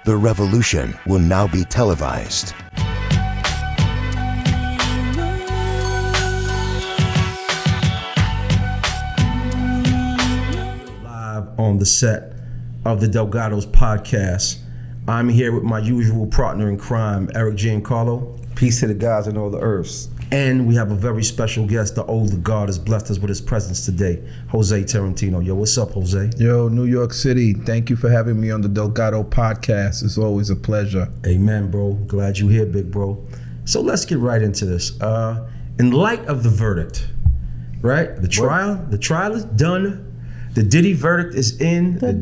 The revolution will now be televised. Live on the set of the Delgados podcast. I'm here with my usual partner in crime, Eric Giancarlo. Peace to the gods and all the earths. And we have a very special guest. The older God has blessed us with his presence today, Jose Tarantino. Yo, what's up, Jose? Yo, New York City. Thank you for having me on the Delgado podcast. It's always a pleasure. Amen, bro. Glad you're here, big bro. So let's get right into this. In light of the verdict, right? The trial is done. The Diddy verdict is in. The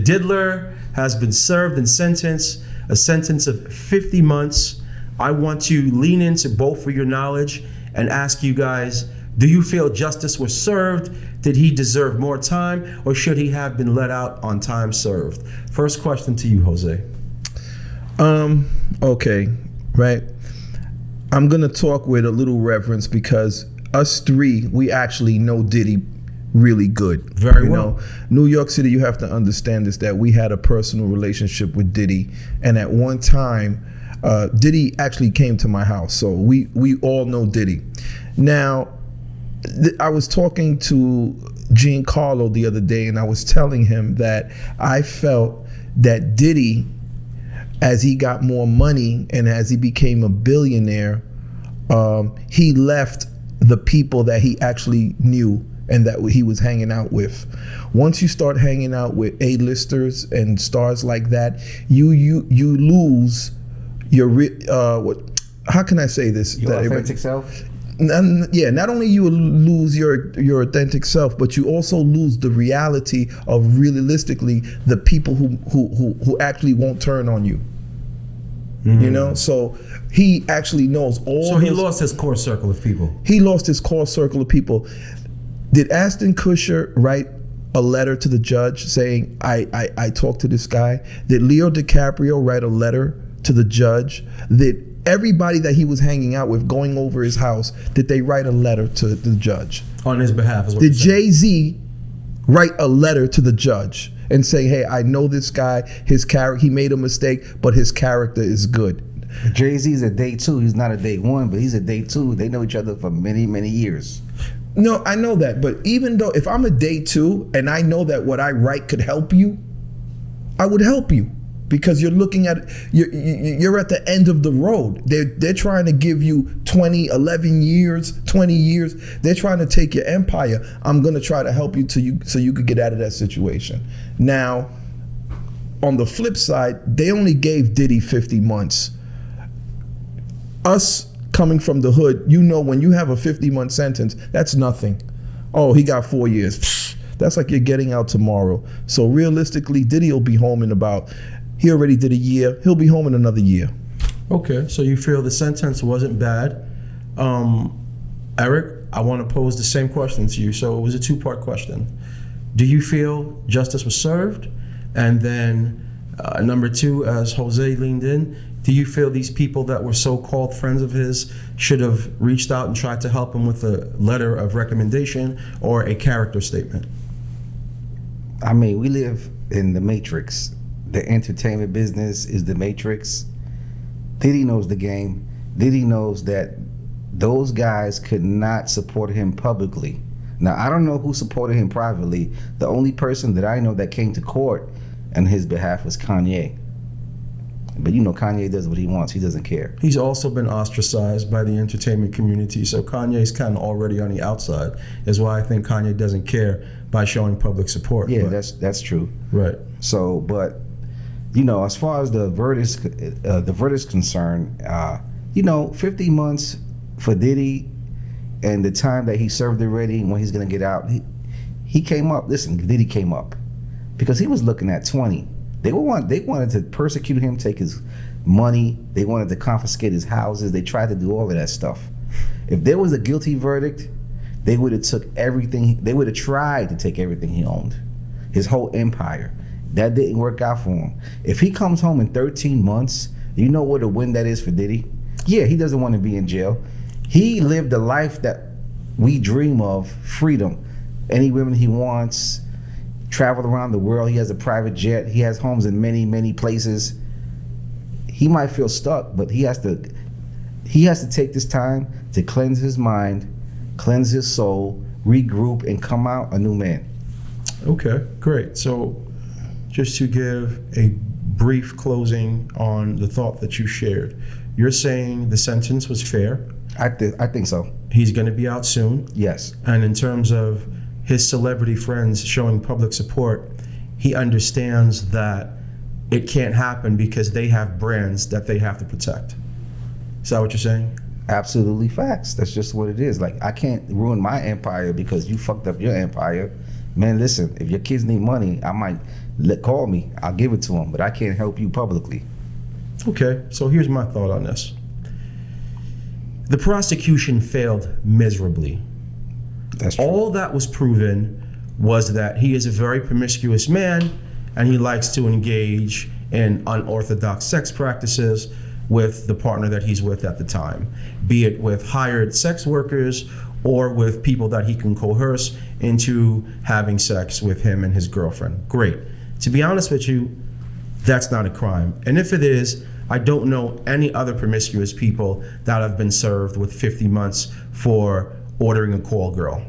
diddler has been served and sentenced, a sentence of 50 months. I want to lean into both for your knowledge and ask you guys, do you feel justice was served? Did he deserve more time, or should he have been let out on time served? First question to you, Jose. Okay, right. I'm gonna talk with a little reverence because us three, we actually know Diddy really good. Very well. New York City, you have to understand this, that we had a personal relationship with Diddy, and at one time, Diddy actually came to my house, so we all know Diddy. Now, I was talking to Giancarlo the other day, and I was telling him that I felt that Diddy, as he got more money and as he became a billionaire, he left the people that he actually knew and that he was hanging out with. Once you start hanging out with A-listers and stars like that, you lose your how can I say this? Your authentic self? Yeah, not only you lose your authentic self, but you also lose the reality of realistically the people who actually won't turn on you. Mm-hmm. You know, so he actually knows all. So he lost his core circle of people. He lost his core circle of people. Did Ashton Kutcher write a letter to the judge saying, I talked to this guy? Did Leo DiCaprio write a letter to the judge? Did everybody that he was hanging out with, going over his house, did they write a letter to the judge? On his behalf, is what Did Jay-Z write a letter to the judge and say, hey, I know this guy, his character, he made a mistake, but his character is good? Jay-Z's a day two. He's not a day one, but he's a day two. They know each other for many, many years. No, I know that, but even though if I'm a day two and I know that what I write could help you, I would help you. Because you're looking at, you're at the end of the road. They're trying to give you 11 years, 20 years. They're trying to take your empire. I'm going to try to help you so you could get out of that situation. Now, on the flip side, they only gave Diddy 50 months. Us coming from the hood, when you have a 50-month sentence, that's nothing. Oh, he got 4 years. That's like you're getting out tomorrow. So realistically, Diddy will be home in he already did a year. He'll be home in another year. Okay, so you feel the sentence wasn't bad. Eric, I want to pose the same question to you. So it was a two-part question. Do you feel justice was served? And then number two, as Jose leaned in, do you feel these people that were so-called friends of his should have reached out and tried to help him with a letter of recommendation or a character statement? I mean, we live in the Matrix. The entertainment business is the Matrix. Diddy knows the game. Diddy knows that those guys could not support him publicly. Now, I don't know who supported him privately. The only person that I know that came to court on his behalf was Kanye. But Kanye does what he wants. He doesn't care. He's also been ostracized by the entertainment community. So Kanye's kind of already on the outside. Is why I think Kanye doesn't care by showing public support. Yeah, that's true. Right. So, but as far as the verdict's concerned, 50 months for Diddy, and the time that he served already, and when he's gonna get out, he came up. Listen, Diddy came up because he was looking at 20. They wanted to persecute him, take his money. They wanted to confiscate his houses. They tried to do all of that stuff. If there was a guilty verdict, they would have took everything. They would have tried to take everything he owned, his whole empire. That didn't work out for him. If he comes home in 13 months, you know what a win that is for Diddy? Yeah, he doesn't want to be in jail. He lived the life that we dream of, freedom. Any women he wants, traveled around the world. He has a private jet. He has homes in many, many places. He might feel stuck, but he has to take this time to cleanse his mind, cleanse his soul, regroup, and come out a new man. Okay, great. So just to give a brief closing on the thought that you shared, you're saying the sentence was fair. I think so. He's going to be out soon. Yes. And in terms of his celebrity friends showing public support, he understands that it can't happen because they have brands that they have to protect. Is that what you're saying? Absolutely facts. That's just what it is. Like, I can't ruin my empire because you fucked up your empire. Man, listen, if your kids need money, I might call me. I'll give it to them, but I can't help you publicly. Okay, so here's my thought on this. The prosecution failed miserably. That's true. All that was proven was that he is a very promiscuous man and he likes to engage in unorthodox sex practices with the partner that he's with at the time, be it with hired sex workers or with people that he can coerce into having sex with him and his girlfriend. Great. To be honest with you, that's not a crime. And if it is, I don't know any other promiscuous people that have been served with 50 months for ordering a call girl.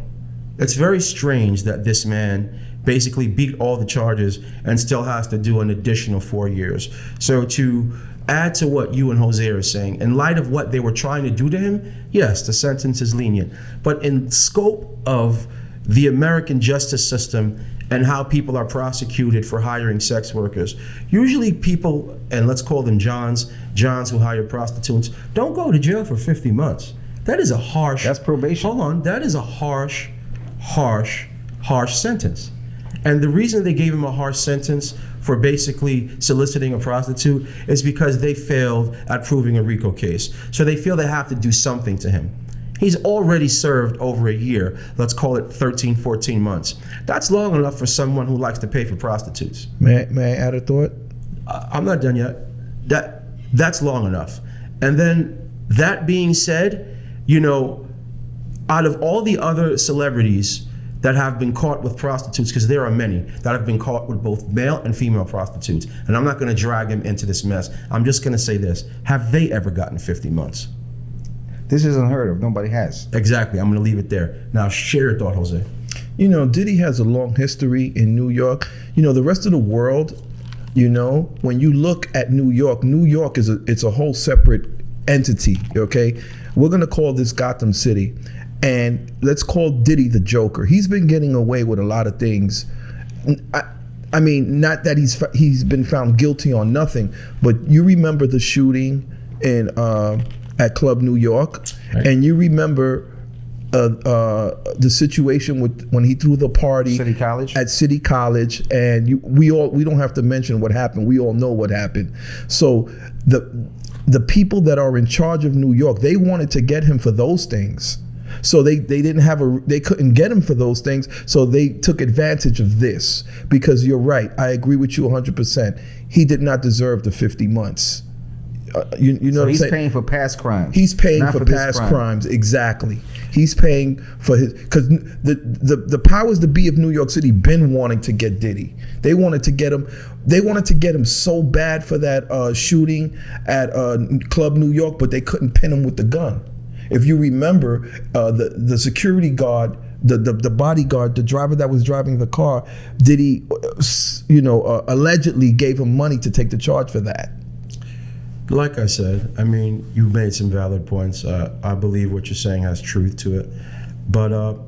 It's very strange that this man basically beat all the charges and still has to do an additional 4 years. So to add to what you and Jose are saying, in light of what they were trying to do to him, yes, the sentence is lenient. But in scope of the American justice system and how people are prosecuted for hiring sex workers, usually people, and let's call them Johns who hire prostitutes, don't go to jail for 50 months. That is a harsh... That's probation. Hold on, that is a harsh sentence. And the reason they gave him a harsh sentence for basically soliciting a prostitute is because they failed at proving a RICO case. So they feel they have to do something to him. He's already served over a year. Let's call it 13, 14 months. That's long enough for someone who likes to pay for prostitutes. May I add a thought? I'm not done yet. That's long enough. And then that being said, you know, out of all the other celebrities that have been caught with prostitutes, because there are many that have been caught with both male and female prostitutes, and I'm not going to drag him into this mess. I'm just going to say this. Have they ever gotten 50 months? This is unheard of. Nobody has. Exactly. I'm going to leave it there. Now, share your thought, Jose. You know, Diddy has a long history in New York. You know, the rest of the world, you know, when you look at New York is it's a whole separate entity, okay? We're going to call this Gotham City. And let's call Diddy the Joker. He's been getting away with a lot of things. I mean, not that he's been found guilty on nothing, but you remember the shooting in at Club New York, right? And you remember the situation with when he threw the party at City College, and we don't have to mention what happened. We all know what happened. So the people that are in charge of New York, they wanted to get him for those things. So they couldn't get him for those things, so they took advantage of this. Because you're right, I agree with you 100%. He did not deserve the 50 months. You know so what I'm he's saying? paying for past crimes. He's paying for past crimes, exactly. He's paying for his, because the powers that be of New York City been wanting to get Diddy. They wanted to get him. They wanted to get him so bad for that shooting at Club New York, but they couldn't pin him with the gun. If you remember, the security guard, the bodyguard, the driver that was driving the car, Diddy, allegedly gave him money to take the charge for that. Like I said, I mean, you made some valid points. I believe what you're saying has truth to it. But,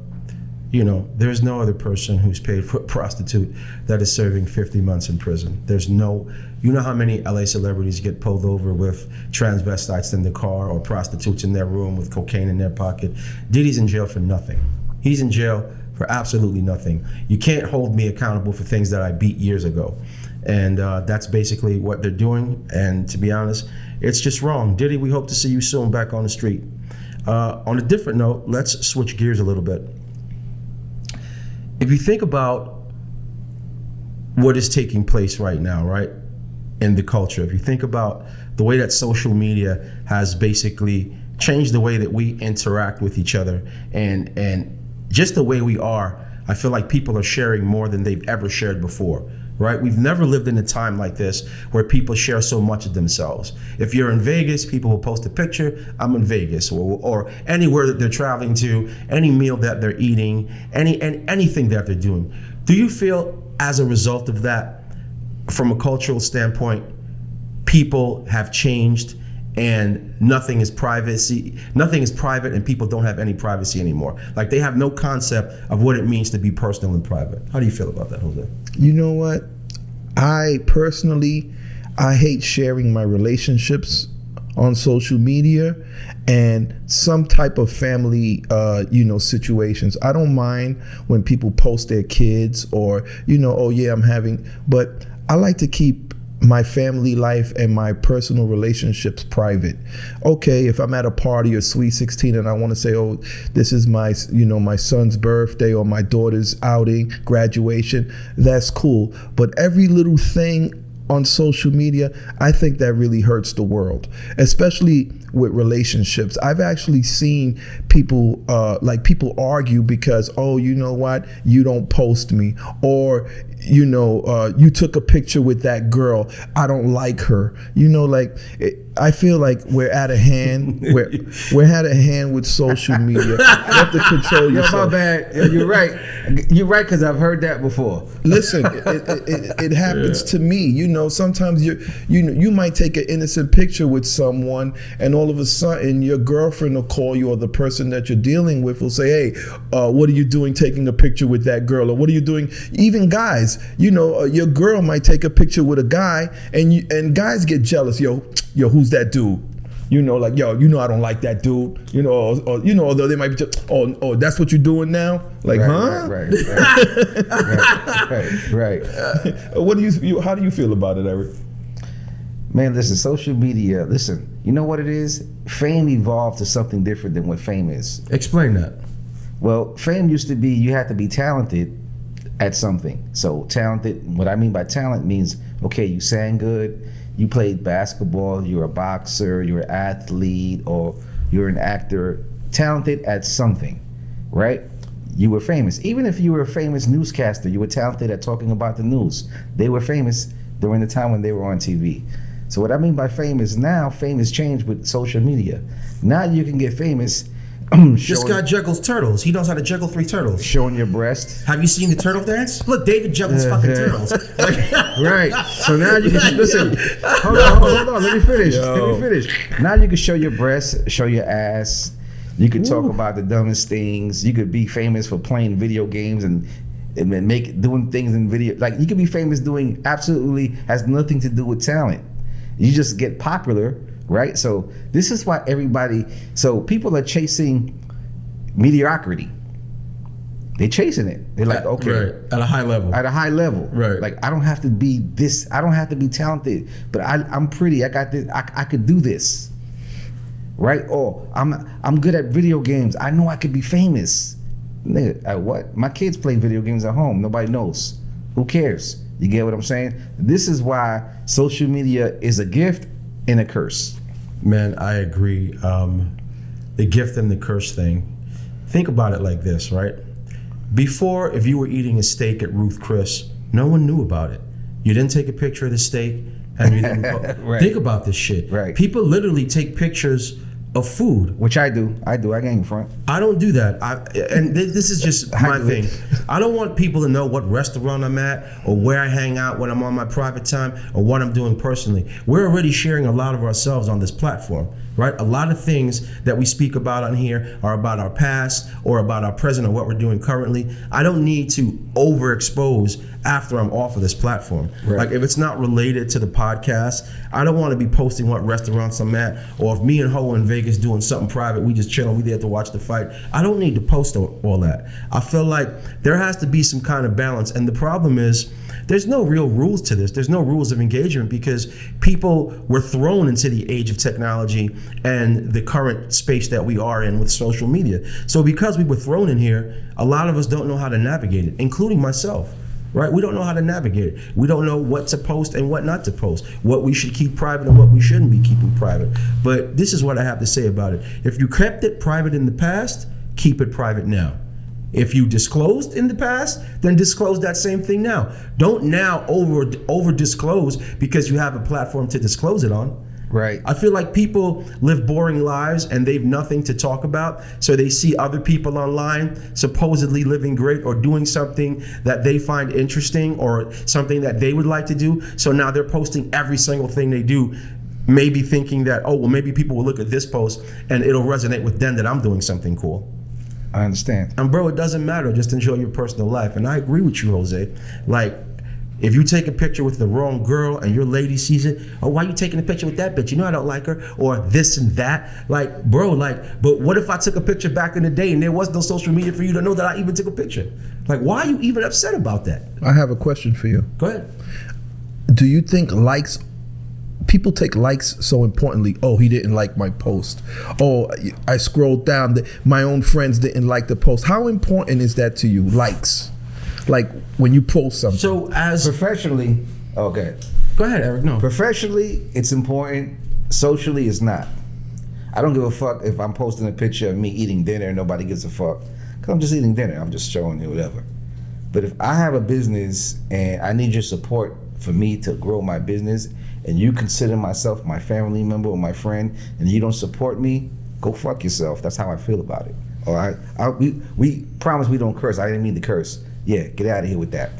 there's no other person who's paid for a prostitute that is serving 50 months in prison. There's no, you know how many LA celebrities get pulled over with transvestites in the car or prostitutes in their room with cocaine in their pocket? Diddy's in jail for nothing. He's in jail for absolutely nothing. You can't hold me accountable for things that I beat years ago. And that's basically what they're doing. And to be honest, it's just wrong. Diddy, we hope to see you soon back on the street. On a different note, let's switch gears a little bit. If you think about what is taking place right now, right, in the culture, if you think about the way that social media has basically changed the way that we interact with each other and just the way we are I feel like people are sharing more than they've ever shared before. Right? We've never lived in a time like this where people share so much of themselves. If you're in Vegas, people will post a picture, I'm in Vegas, or anywhere that they're traveling to, any meal that they're eating, anything that they're doing. Do you feel as a result of that, from a cultural standpoint, people have changed and nothing is private and people don't have any privacy anymore? Like they have no concept of what it means to be personal and private. How do you feel about that, Jose? You know what? I personally hate sharing my relationships on social media and some type of family, situations. I don't mind when people post their kids or, oh yeah, but I like to keep my family life and my personal relationships private. Okay, if I'm at a party or Sweet 16 and I want to say, oh, this is my son's birthday or my daughter's outing, graduation, that's cool. But every little thing on social media, I think that really hurts the world, especially with relationships. I've actually seen people argue because, oh, you know what, you don't post me, or you took a picture with that girl, I don't like her. I feel like we're out of hand. We're out of hand with social media. You have to control yourself. My bad. You're right. You're right, because I've heard that before. Listen, it happens to me. Sometimes you might take an innocent picture with someone, and all of a sudden your girlfriend will call you, or the person that you're dealing with will say, "Hey, what are you doing taking a picture with that girl?" Or what are you doing? Even guys, your girl might take a picture with a guy, and guys get jealous. Yo, who's that dude? I don't like that dude. Although they might be just, oh, that's what you're doing now? Like, huh? Right. How do you feel about it, Eric? Man, listen, social media, listen, you know what it is? Fame evolved to something different than what fame is. Explain that. Well, fame used to be you had to be talented at something. So talented, what I mean by talent means, okay, you sang good, you played basketball, you're a boxer, you're an athlete, or you're an actor, talented at something, right? You were famous. Even if you were a famous newscaster, you were talented at talking about the news. They were famous during the time when they were on TV. So what I mean by fame is now fame has changed with social media. Now you can get famous. This guy juggles turtles. He knows how to juggle 3 turtles. Showing your breast. Have you seen the turtle dance? Look, David juggles fucking turtles. Right. So now you can listen. Hold on. Let me finish. Now you can show your breast, show your ass. You can talk about the dumbest things. You could be famous for playing video games and doing things in video. Like, you could be famous doing absolutely has nothing to do with talent. You just get popular. Right? So this is why people are chasing mediocrity. They're chasing it. They're like, okay. Right. At a high level. At a high level. Right. Like, I don't have to be this, I don't have to be talented, but I'm pretty, I got this, I could do this. Right? Or I'm good at video games. I know I could be famous. Nigga, at what? My kids play video games at home. Nobody knows. Who cares? You get what I'm saying? This is why social media is a gift and a curse. Man, I agree. The gift and the curse thing. Think about it like this, right? Before, if you were eating a steak at Ruth Chris, no one knew about it. You didn't take a picture of the steak, and you didn't. Right. Think about this shit. Right. People literally take pictures of food. Which I do. I get in front. I don't do that. This is just my thing. I don't want people to know what restaurant I'm at or where I hang out when I'm on my private time or what I'm doing personally. We're already sharing a lot of ourselves on this platform, right? A lot of things that we speak about on here are about our past or about our present or what we're doing currently. I don't need to overexpose after I'm off of this platform. Right. Like, if it's not related to the podcast, I don't want to be posting what restaurants I'm at, or if me and Ho in Vegas doing something private, we just chilling, we there to watch the fight. I don't need to post all that. I feel like there has to be some kind of balance, and the problem is there's no real rules to this. There's no rules of engagement because people were thrown into the age of technology and the current space that we are in with social media. So because we were thrown in here, a lot of us don't know how to navigate it, including myself. Right? We don't know how to navigate it. We don't know what to post and what not to post, what we should keep private and what we shouldn't be keeping private. But this is what I have to say about it. If you kept it private in the past, keep it private now. If you disclosed in the past, then disclose that same thing now. Don't now over disclose because you have a platform to disclose it on. Right. I feel like people live boring lives and they've nothing to talk about. So they see other people online supposedly living great or doing something that they find interesting or something that they would like to do. So now they're posting every single thing they do, maybe thinking that, oh, well, maybe people will look at this post and it'll resonate with them that I'm doing something cool. I understand. And bro, it doesn't matter. Just enjoy your personal life. And I agree with you, Jose. Like, if you take a picture with the wrong girl and your lady sees it, oh, why you taking a picture with that bitch? You know I don't like her, or this and that. Like, bro, like, but what if I took a picture back in the day and there was no social media for you to know that I even took a picture? Like, why are you even upset about that? I have a question for you. Go ahead. Do you think people take likes so importantly? Oh, he didn't like my post. Oh, I scrolled down, my own friends didn't like the post. How important is that to you, likes? Like when you post something. So as Professionally, okay. Go ahead, Eric. No. Professionally, it's important. Socially, it's not. I don't give a fuck if I'm posting a picture of me eating dinner and nobody gives a fuck. Because I'm just eating dinner. I'm just showing you whatever. But if I have a business and I need your support for me to grow my business, and you consider myself my family member or my friend, and you don't support me, go fuck yourself. That's how I feel about it. All right? We promise we don't curse. I didn't mean to curse. Yeah, get out of here with that.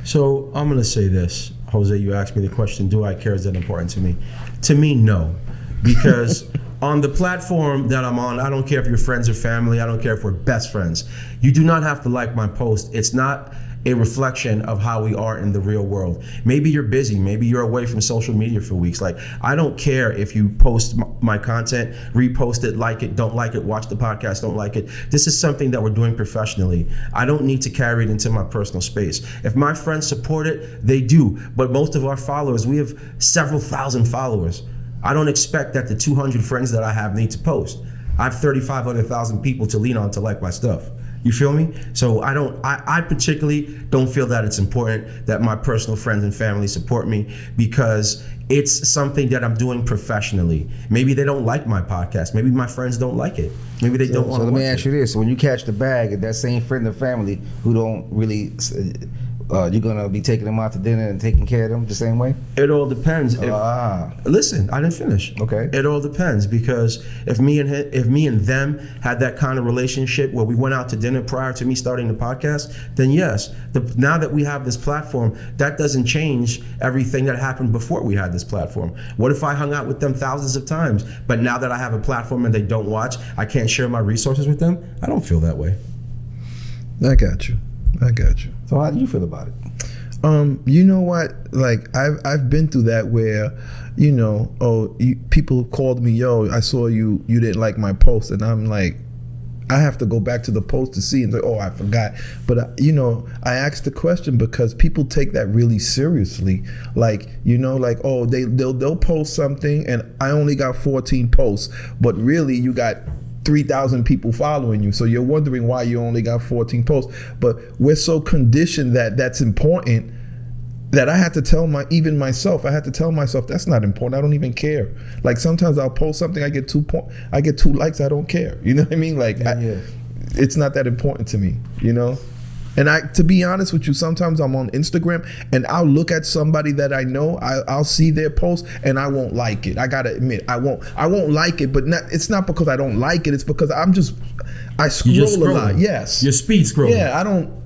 So I'm gonna say this, Jose. You asked me the question: do I care? Is that important to me? To me, no, because on the platform that I'm on, I don't care if you're friends or family. I don't care if we're best friends. You do not have to like my post. It's not a reflection of how we are in the real world. Maybe you're busy. Maybe you're away from social media for weeks. Like, I don't care if you post my content, repost it, like it, don't like it, watch the podcast, don't like it. This is something that we're doing professionally. I don't need to carry it into my personal space. If my friends support it, they do. But most of our followers, we have several thousand followers. I don't expect that the 200 friends that I have need to post. I have 35,000 people to lean on to like my stuff. You feel me? So I particularly don't feel that it's important that my personal friends and family support me, because it's something that I'm doing professionally. Maybe they don't like my podcast. Maybe my friends don't like it. Maybe they don't want to. So let me ask you this: when you catch the bag, and that same friend or family who don't really, you're gonna be taking them out to dinner and taking care of them the same way? It all depends. Listen, I didn't finish. Okay. It all depends, because if me and them had that kind of relationship where we went out to dinner prior to me starting the podcast, then yes. Now that we have this platform, that doesn't change everything that happened before we had this platform. What if I hung out with them thousands of times, but now that I have a platform and they don't watch, I can't share my resources with them? I don't feel that way. I got you. So how do you feel about it? You know what? Like I've been through that where, you know, people called me, yo, I saw you didn't like my post, and I'm like, I have to go back to the post to see and say, oh, I forgot. But you know, I asked the question because people take that really seriously. Like, you know, like, oh, they'll post something and I only got 14 posts, but really you got 3,000 people following you. So you're wondering why you only got 14 posts. But we're so conditioned that that's important that I had to tell myself that's not important. I don't even care. Like sometimes I'll post something, I get 2 likes, I don't care. You know what I mean? Like it's not that important to me, you know? And to be honest with you, sometimes I'm on Instagram and I'll look at somebody that I know, I'll see their post and I won't like it. I gotta admit, I won't like it, but it's not because I don't like it, it's because I scroll a lot. Yes. You're speed scrolling. Yeah, I don't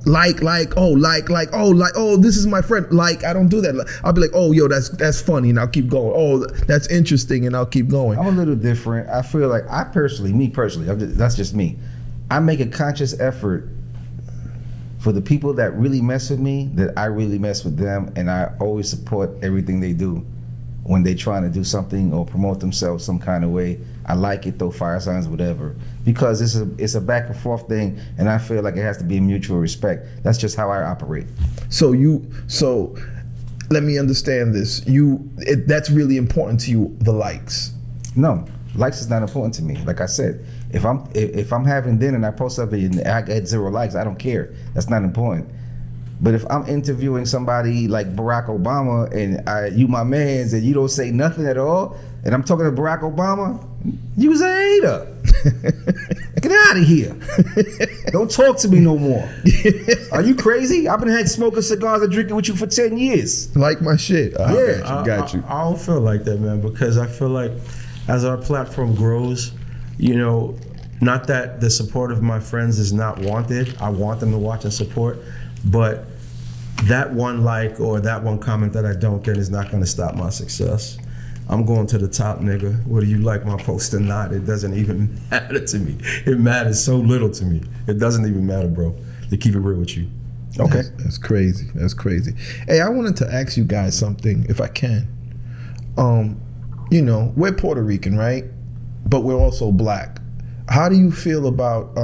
oh, this is my friend. Like, I don't do that. I'll be like, oh, yo, that's funny, and I'll keep going. Oh, that's interesting, and I'll keep going. I'm a little different. I feel like me personally, that's just me. I make a conscious effort for the people that really mess with me, that I really mess with them, and I always support everything they do when they trying to do something or promote themselves some kind of way. I like it, throw fire signs, whatever, because it's a back and forth thing, and I feel like it has to be mutual respect. That's just how I operate. So let me understand this. That's really important to you, the likes. No, likes is not important to me. Like I said, if I'm having dinner and I post something and I get 0 likes, I don't care. That's not important. But if I'm interviewing somebody like Barack Obama and you my mans and you don't say nothing at all, and I'm talking to Barack Obama, you's a hater. Get Get out of here. Don't talk to me no more. Are you crazy? I've been had smoking cigars and drinking with you for 10 years. Like my shit. Got you. I don't feel like that, man, because I feel like as our platform grows, you know, not that the support of my friends is not wanted. I want them to watch and support, but that one like or that one comment that I don't get is not going to stop my success. I'm going to the top, nigga. Whether you like my post or not, it doesn't even matter to me. It matters so little to me. It doesn't even matter, bro. To keep it real with you. Okay. That's crazy. That's crazy. Hey, I wanted to ask you guys something, if I can. You know, we're Puerto Rican, right? But we're also black. How do you feel about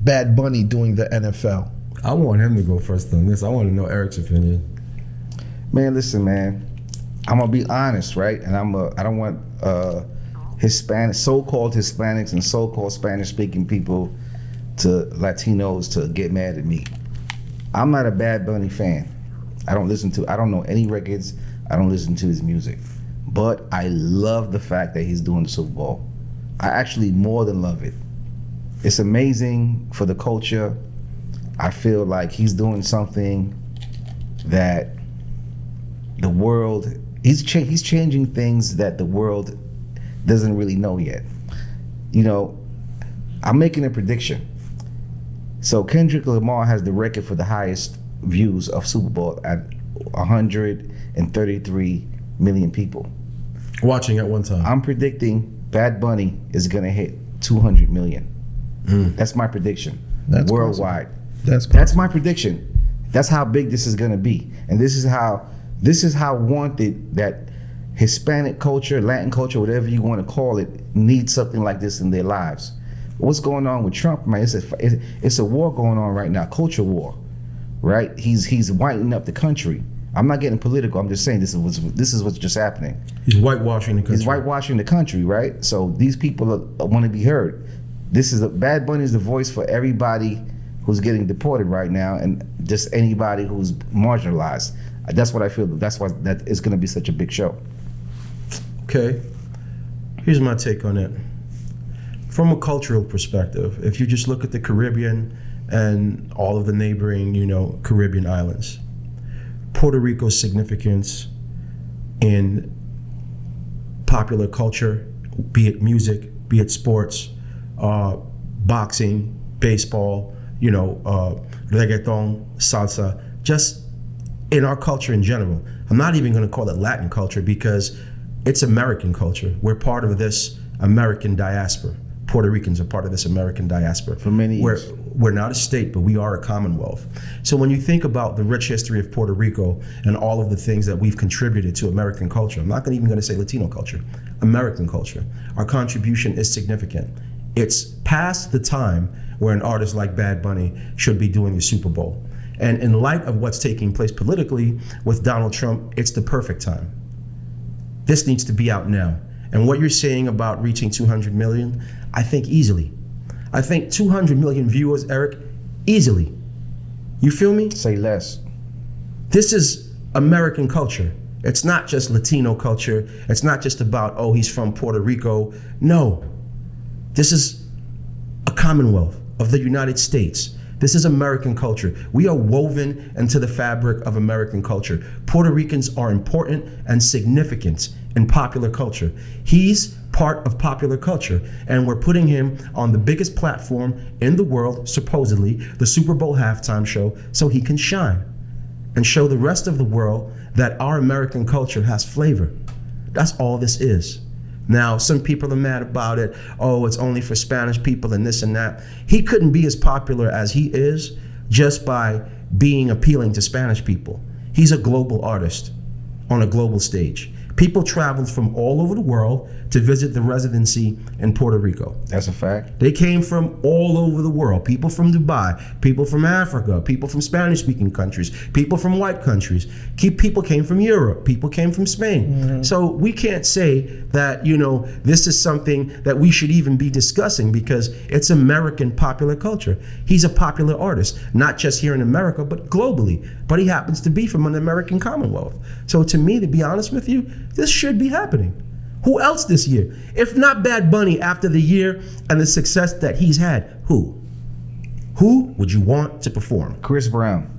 Bad Bunny doing the NFL? I want him to go first on this. I want to know Eric's opinion. Man, listen, man. I'm gonna be honest, right? And I don't want Hispanic, so-called Hispanics and so-called Spanish-speaking people to Latinos to get mad at me. I'm not a Bad Bunny fan. I don't know any records. I don't listen to his music. But I love the fact that he's doing the Super Bowl. I actually more than love it. It's amazing for the culture. I feel like he's doing something that the world, he's changing things that the world doesn't really know yet. You know, I'm making a prediction. So Kendrick Lamar has the record for the highest views of Super Bowl at 133 million people. Watching at one time. I'm predicting Bad Bunny is gonna hit 200 million. That's my prediction. That's worldwide. Possible. That's my prediction. That's how big this is gonna be, and this is how wanted that Hispanic culture, Latin culture, whatever you want to call it, needs something like this in their lives. What's going on with Trump, man? It's a war going on right now, culture war, right? He's whitening up the country. I'm not getting political. I'm just saying this is what's just happening. He's whitewashing the country. He's whitewashing the country, right? So these people want to be heard. Bad Bunny is the voice for everybody who's getting deported right now, and just anybody who's marginalized. That's what I feel. That's why that is going to be such a big show. Okay, here's my take on it. From a cultural perspective, if you just look at the Caribbean and all of the neighboring, Caribbean islands, Puerto Rico's significance in popular culture, be it music, be it sports, boxing, baseball, reggaeton, salsa, just in our culture in general. I'm not even going to call it Latin culture because it's American culture. We're part of this American diaspora. Puerto Ricans are part of this American diaspora. For many years. We're not a state, but we are a commonwealth. So when you think about the rich history of Puerto Rico and all of the things that we've contributed to American culture, I'm not even going to say Latino culture, American culture, our contribution is significant. It's past the time where an artist like Bad Bunny should be doing the Super Bowl. And in light of what's taking place politically with Donald Trump, it's the perfect time. This needs to be out now. And what you're saying about reaching 200 million, I think easily. I think 200 million viewers, Eric, easily. You feel me? Say less. This is American culture. It's not just Latino culture. It's not just about, oh, he's from Puerto Rico. No, this is a commonwealth of the United States. This is American culture. We are woven into the fabric of American culture. Puerto Ricans are important and significant in popular culture. He's part of popular culture, and we're putting him on the biggest platform in the world, supposedly, the Super Bowl halftime show, so he can shine and show the rest of the world that our American culture has flavor. That's all this is. Now, some people are mad about it. Oh, it's only for Spanish people and this and that. He couldn't be as popular as he is just by being appealing to Spanish people. He's a global artist on a global stage. People traveled from all over the world to visit the residency in Puerto Rico. That's a fact. They came from all over the world. People from Dubai, people from Africa, people from Spanish-speaking countries, people from white countries. People came from Europe. People came from Spain. Mm-hmm. So we can't say that, this is something that we should even be discussing because it's American popular culture. He's a popular artist, not just here in America, but globally. But he happens to be from an American Commonwealth. So to me, to be honest with you, this should be happening. Who else this year? If not Bad Bunny, after the year and the success that he's had, who? Who would you want to perform? Chris Brown.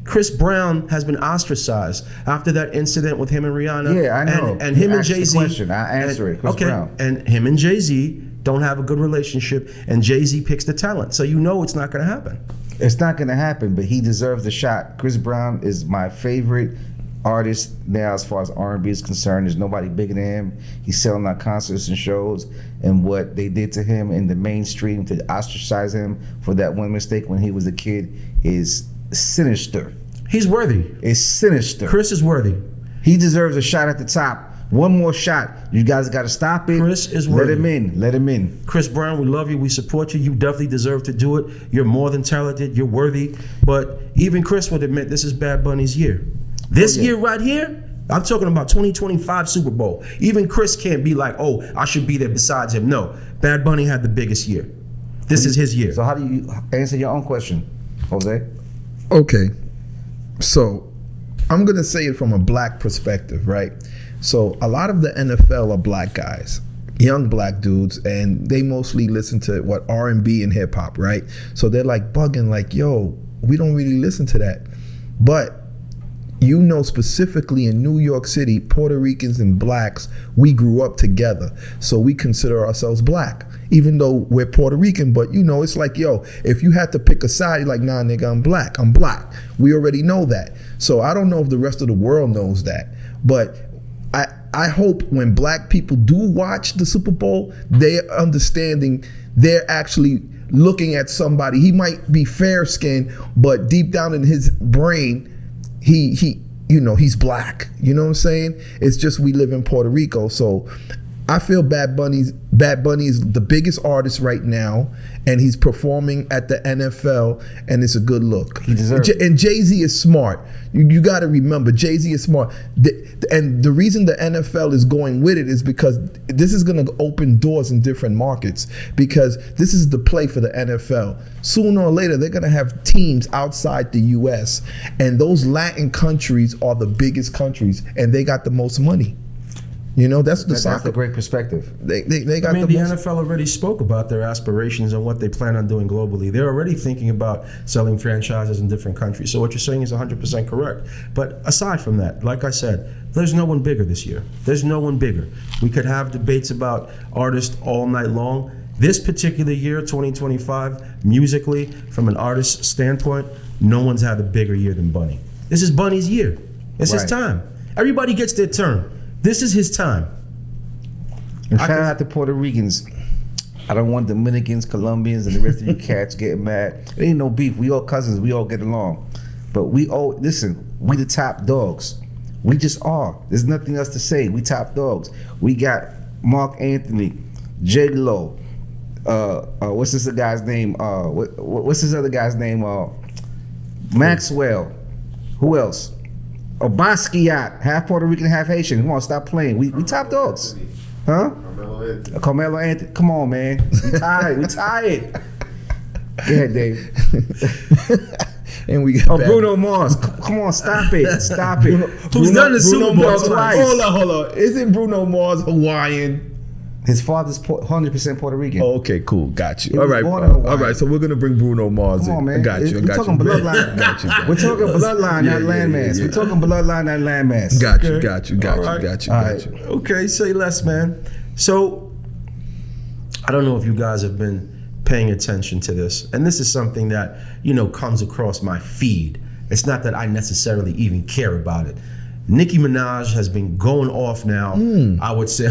Chris Brown has been ostracized after that incident with him and Rihanna. Yeah, I know. And him and Ask the Jay-Z. question. I answer it. Chris Brown. And him and Jay-Z don't have a good relationship, and Jay-Z picks the talent. So you know it's not going to happen. It's not going to happen, but he deserves the shot. Chris Brown is my favorite artist now as far as R&B is concerned. There's nobody bigger than him. He's selling out concerts and shows, and what they did to him in the mainstream to ostracize him for that one mistake when he was a kid is sinister. He's worthy. It's sinister. Chris is worthy. He deserves a shot at the top. One more shot. You guys got to stop it. Chris is worthy. Let him in. Let him in. Chris Brown, we love you. We support you. You definitely deserve to do it. You're more than talented. You're worthy. But even Chris would admit this is Bad Bunny's year. This year right here, I'm talking about 2025 Super Bowl. Even Chris can't be like, oh, I should be there besides him. No, Bad Bunny had the biggest year. This is his year. So how do you answer your own question, Jose? Okay, so I'm gonna say it from a black perspective, right? So a lot of the NFL are black guys, young black dudes, and they mostly listen to what R&B and hip hop, right? So they're like bugging, like, yo, we don't really listen to that. But you know, specifically in New York City, Puerto Ricans and blacks, we grew up together. So we consider ourselves black, even though we're Puerto Rican. But you know, it's like, yo, if you had to pick a side, you're like, nah, nigga, I'm black. I'm black. We already know that. So I don't know if the rest of the world knows that. But I hope when black people do watch the Super Bowl, they're understanding, they're actually looking at somebody. He might be fair skinned, but deep down in his brain, he you know, he's black. You know what I'm saying? It's just we live in Puerto Rico. So I feel Bad Bunny is the biggest artist right now, and he's performing at the NFL, and it's a good look. He deserves it. And Jay-Z is smart. You got to remember, Jay-Z is smart. And the reason the NFL is going with it is because this is going to open doors in different markets, because this is the play for the NFL. Sooner or later, they're going to have teams outside the U.S., and those Latin countries are the biggest countries, and they got the most money. You know, that's a great perspective. They got the NFL already spoke about their aspirations and what they plan on doing globally. They're already thinking about selling franchises in different countries. So what you're saying is 100% correct. But aside from that, like I said, there's no one bigger this year. There's no one bigger. We could have debates about artists all night long. This particular year, 2025, musically, from an artist's standpoint, no one's had a bigger year than Bunny. This is Bunny's year. It's his time. Everybody gets their turn. This is his time. And shout out to Puerto Ricans. I don't want Dominicans, Colombians, and the rest of you cats getting mad. There ain't no beef. We all cousins. We all get along. But we all, listen, we the top dogs. We just are. There's nothing else to say. We top dogs. We got Mark Anthony, J-Lo, what's this guy's name? What's this other guy's name? Maxwell. Who else? Basquiat, half Puerto Rican, half Haitian. Come on, stop playing. We top dogs. Huh? Carmelo Anthony. Come on, man. We tired. We tired. Go ahead, Dave. And we got Bruno Mars. Come on, stop it. Stop it. Who's done the Super Bowl twice? Hold on. Isn't Bruno Mars Hawaiian? His father's 100% Puerto Rican. Oh, okay, cool. Got you. He All was right. born in Hawaii. All right. So we're gonna bring Bruno Mars Come on, in. man. I got you. We're talking bloodline. We're talking bloodline, not landmass. We're talking bloodline, not landmass. Got you. Okay. Got you. All right. Okay, say less, man. So I don't know if you guys have been paying attention to this, and this is something that, you know, comes across my feed. It's not that I necessarily even care about it. Nicki Minaj has been going off now, I would say.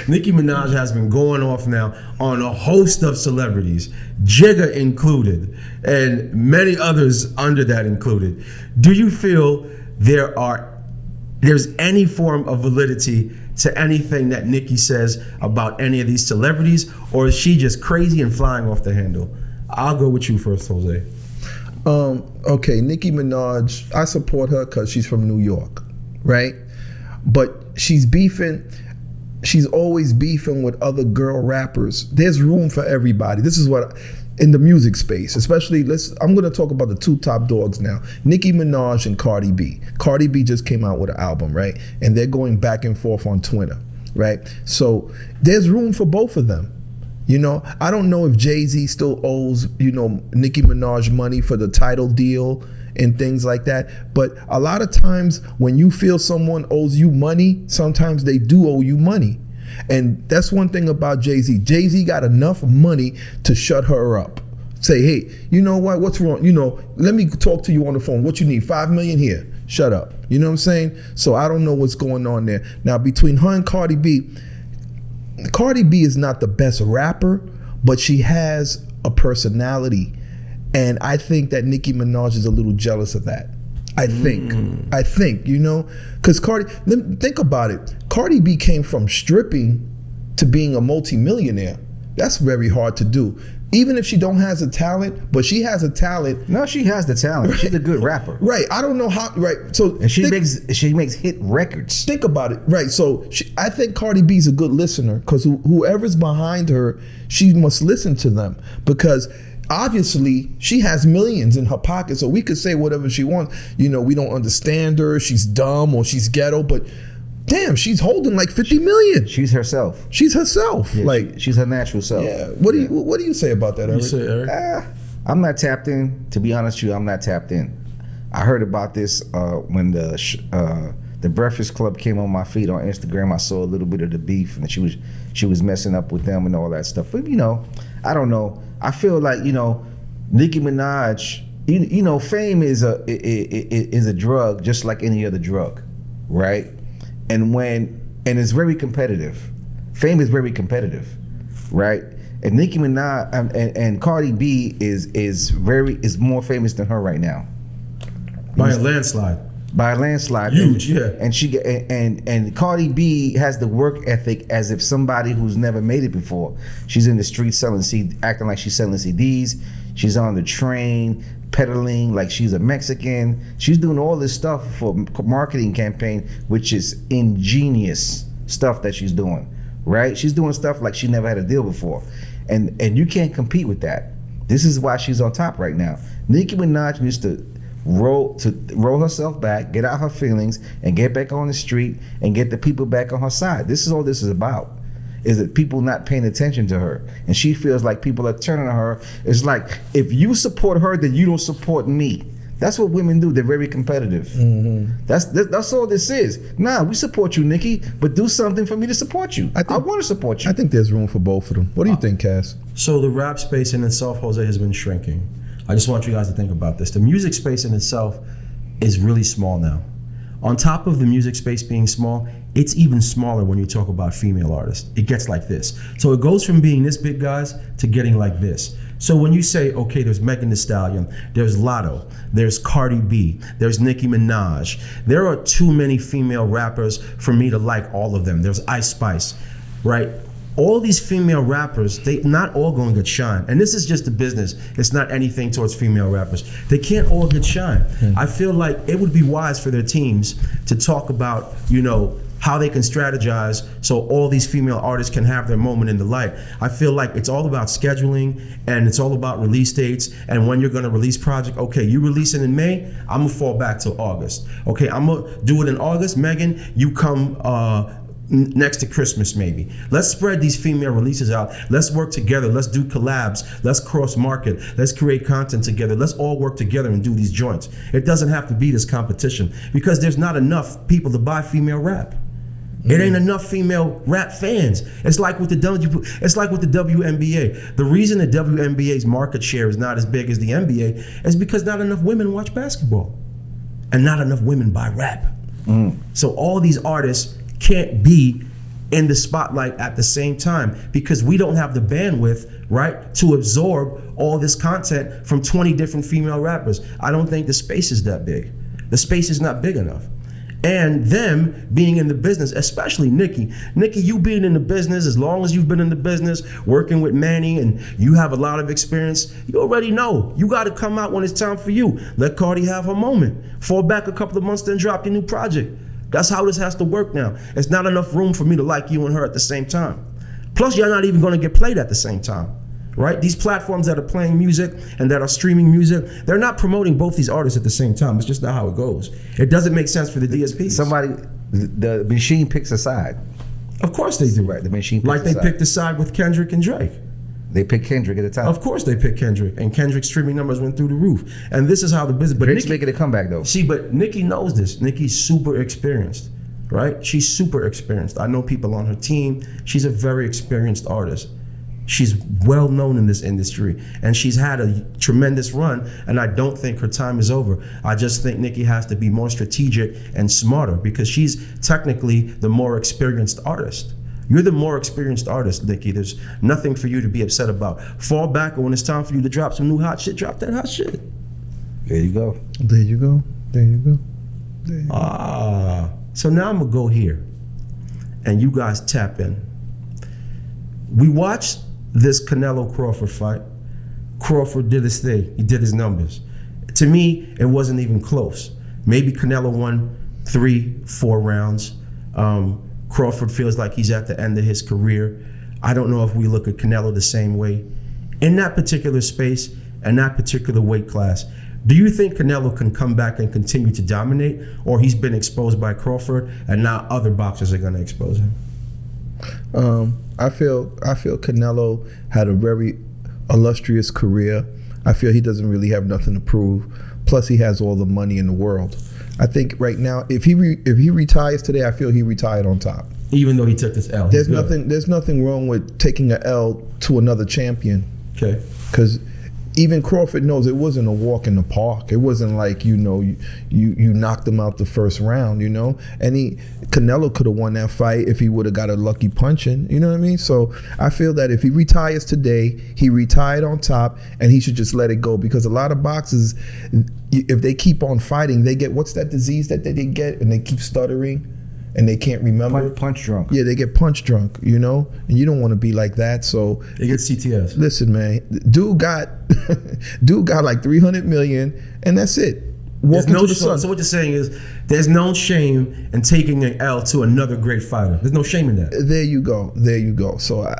Nicki Minaj has been going off now on a host of celebrities, Jigga included, and many others under that included. Do you feel there's any form of validity to anything that Nicki says about any of these celebrities, or is she just crazy and flying off the handle? I'll go with you first, Jose. Okay, Nicki Minaj, I support her because she's from New York, right? But she's always beefing with other girl rappers. There's room for everybody. This is what, in the music space, especially, I'm gonna talk about the two top dogs now, Nicki Minaj and Cardi B. Cardi B just came out with an album, right? And they're going back and forth on Twitter. right? So there's room for both of them. You know, I don't know if Jay-Z still owes, you know, Nicki Minaj money for the title deal and things like that. But a lot of times when you feel someone owes you money, sometimes they do owe you money. And that's one thing about Jay-Z. Jay-Z got enough money to shut her up. Say, hey, you know what? What's wrong? You know, let me talk to you on the phone. What you need? $5 million here. Shut up. You know what I'm saying? So I don't know what's going on there. Now, between her and Cardi B is not the best rapper, but she has a personality. And I think that Nicki Minaj is a little jealous of that. I think, you know, because think about it. Cardi B came from stripping to being a multimillionaire. That's very hard to do. Even if she don't has a talent, but she has a talent. No, she has the talent. Right. She's a good rapper. Right. I don't know how. Right. So and she makes hit records. Think about it. Right. So I think Cardi B's a good listener because whoever's behind her, she must listen to them because obviously she has millions in her pocket. So we could say whatever she wants. You know, we don't understand her. She's dumb or she's ghetto, but damn, she's holding like 50 million. She's herself. She's herself. Yeah, like she's her natural self. Yeah. What do you say about that, Eric? You say, Eric? I'm not tapped in. To be honest with you, I'm not tapped in. I heard about this when the Breakfast Club came on my feed on Instagram. I saw a little bit of the beef, and she was messing up with them and all that stuff. But you know, I don't know. I feel like, you know, Nicki Minaj. You know, fame is a drug, just like any other drug, right? And it's very competitive. Fame is very competitive, right? And Nicki Minaj and Cardi B is more famous than her right now. By a landslide. By a landslide. Huge, yeah. And Cardi B has the work ethic as if somebody who's never made it before. She's in the streets acting like she's selling CDs. She's on the train, peddling like she's a Mexican. She's doing all this stuff for marketing campaign, which is ingenious stuff that she's doing, right? She's doing stuff like she never had a deal before. And you can't compete with that. This is why she's on top right now. Nicki Minaj needs to roll herself back, get out her feelings, and get back on the street and get the people back on her side. This is all this is about. Is that people not paying attention to her, and she feels like people are turning on her. It's like, if you support her, then you don't support me. That's what women do. They're very competitive. Mm-hmm. That's all this is. Nah, we support you, Nicki, but do something for me to support you. I want to support you. I think there's room for both of them. What do you think, Cass? So the rap space in itself, Jose, has been shrinking. I just want you guys to think about this. The music space in itself is really small now. On top of the music space being small, it's even smaller when you talk about female artists. It gets like this. So it goes from being this big, guys, to getting like this. So when you say, okay, there's Megan Thee Stallion, there's Lotto, there's Cardi B, there's Nicki Minaj. There are too many female rappers for me to like all of them. There's Ice Spice, right? All these female rappers, they not all going to get shine. And this is just the business. It's not anything towards female rappers. They can't all get shine. I feel like it would be wise for their teams to talk about, you know, how they can strategize so all these female artists can have their moment in the light. I feel like it's all about scheduling and it's all about release dates and when you're gonna release project. Okay, you release it in May, I'm gonna fall back till August. Okay, I'm gonna do it in August. Megan, you come next to Christmas maybe. Let's spread these female releases out. Let's work together. Let's do collabs. Let's cross market. Let's create content together. Let's all work together and do these joints. It doesn't have to be this competition because there's not enough people to buy female rap. It ain't enough female rap fans. It's like with the WNBA. The reason the WNBA's market share is not as big as the NBA is because not enough women watch basketball and not enough women buy rap. So all these artists can't be in the spotlight at the same time because we don't have the bandwidth, right, to absorb all this content from 20 different female rappers. I don't think the space is that big. The space is not big enough. And them being in the business, especially Nicki, you being in the business, as long as you've been in the business, working with Manny, and you have a lot of experience, you already know. You got to come out when it's time for you. Let Cardi have her moment. Fall back a couple of months, then drop your new project. That's how this has to work now. It's not enough room for me to like you and her at the same time. Plus, you're not even going to get played at the same time. Right? These platforms that are playing music and that are streaming music, they're not promoting both these artists at the same time. It's just not how it goes. It doesn't make sense for the DSPs. The machine picks a side. Of course they do. Right, the machine. Like they picked a side with Kendrick and Drake. They picked Kendrick at the time. Of course they picked Kendrick, and Kendrick's streaming numbers went through the roof. And this is how the business. But Drake's Nicki, making a comeback though. see, but Nicki knows this. Nicki's super experienced, right? She's super experienced. I know people on her team. She's a very experienced artist. She's well known in this industry, and she's had a tremendous run, and I don't think her time is over. I just think Nicki has to be more strategic and smarter because she's technically the more experienced artist. You're the more experienced artist, Nicki. There's nothing for you to be upset about. Fall back, and when it's time for you to drop some new hot shit, drop that hot shit. There you go. There you go. There you go. There you go. So now I'm gonna go here, and you guys tap in. We watched this Canelo Crawford fight. Crawford did his thing. He did his numbers. To me, it wasn't even close. Maybe Canelo won 3-4 rounds. Crawford feels like he's at the end of his career. I don't know if we look at Canelo the same way. In that particular space and that particular weight class, do you think Canelo can come back and continue to dominate, or he's been exposed by Crawford and now other boxers are going to expose him? I feel Canelo had a very illustrious career. I feel he doesn't really have nothing to prove. Plus, he has all the money in the world. I think right now, if he retires today, I feel he retired on top. Even though he took this L. There's nothing wrong with taking an L to another champion. Okay. Because even Crawford knows it wasn't a walk in the park. It wasn't like, you knocked him out the first round, And Canelo could have won that fight if he would have got a lucky punch in, you know what I mean? So I feel that if he retires today, he retired on top, and he should just let it go, because a lot of boxers, if they keep on fighting, they get, what's that disease that they get, and they keep stuttering and they can't remember? Punch drunk. Yeah, they get punch drunk, and you don't want to be like that. So they get CTS. Listen, man, dude got like 300 million, and that's it. Walking to the sun. So what you're saying is there's no shame in taking an L to another great fighter. There's no shame in that. There you go. So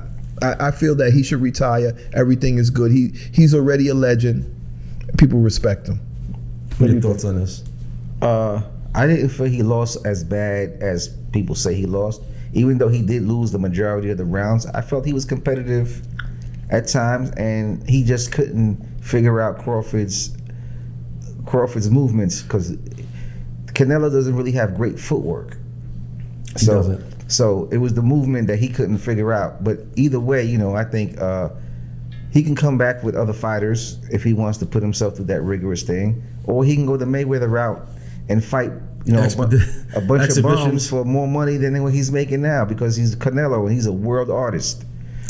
I feel that he should retire. Everything is good. He's already a legend. People respect him. What are your thoughts on this? I didn't feel he lost as bad as people say he lost. Even though he did lose the majority of the rounds, I felt he was competitive at times, and he just couldn't figure out Crawford's movements, because Canelo doesn't really have great footwork. He doesn't. So it was the movement that he couldn't figure out. But either way, I think he can come back with other fighters if he wants to put himself through that rigorous thing, or he can go the Mayweather route and fight, a bunch of bums for more money than what he's making now, because he's Canelo and he's a world artist.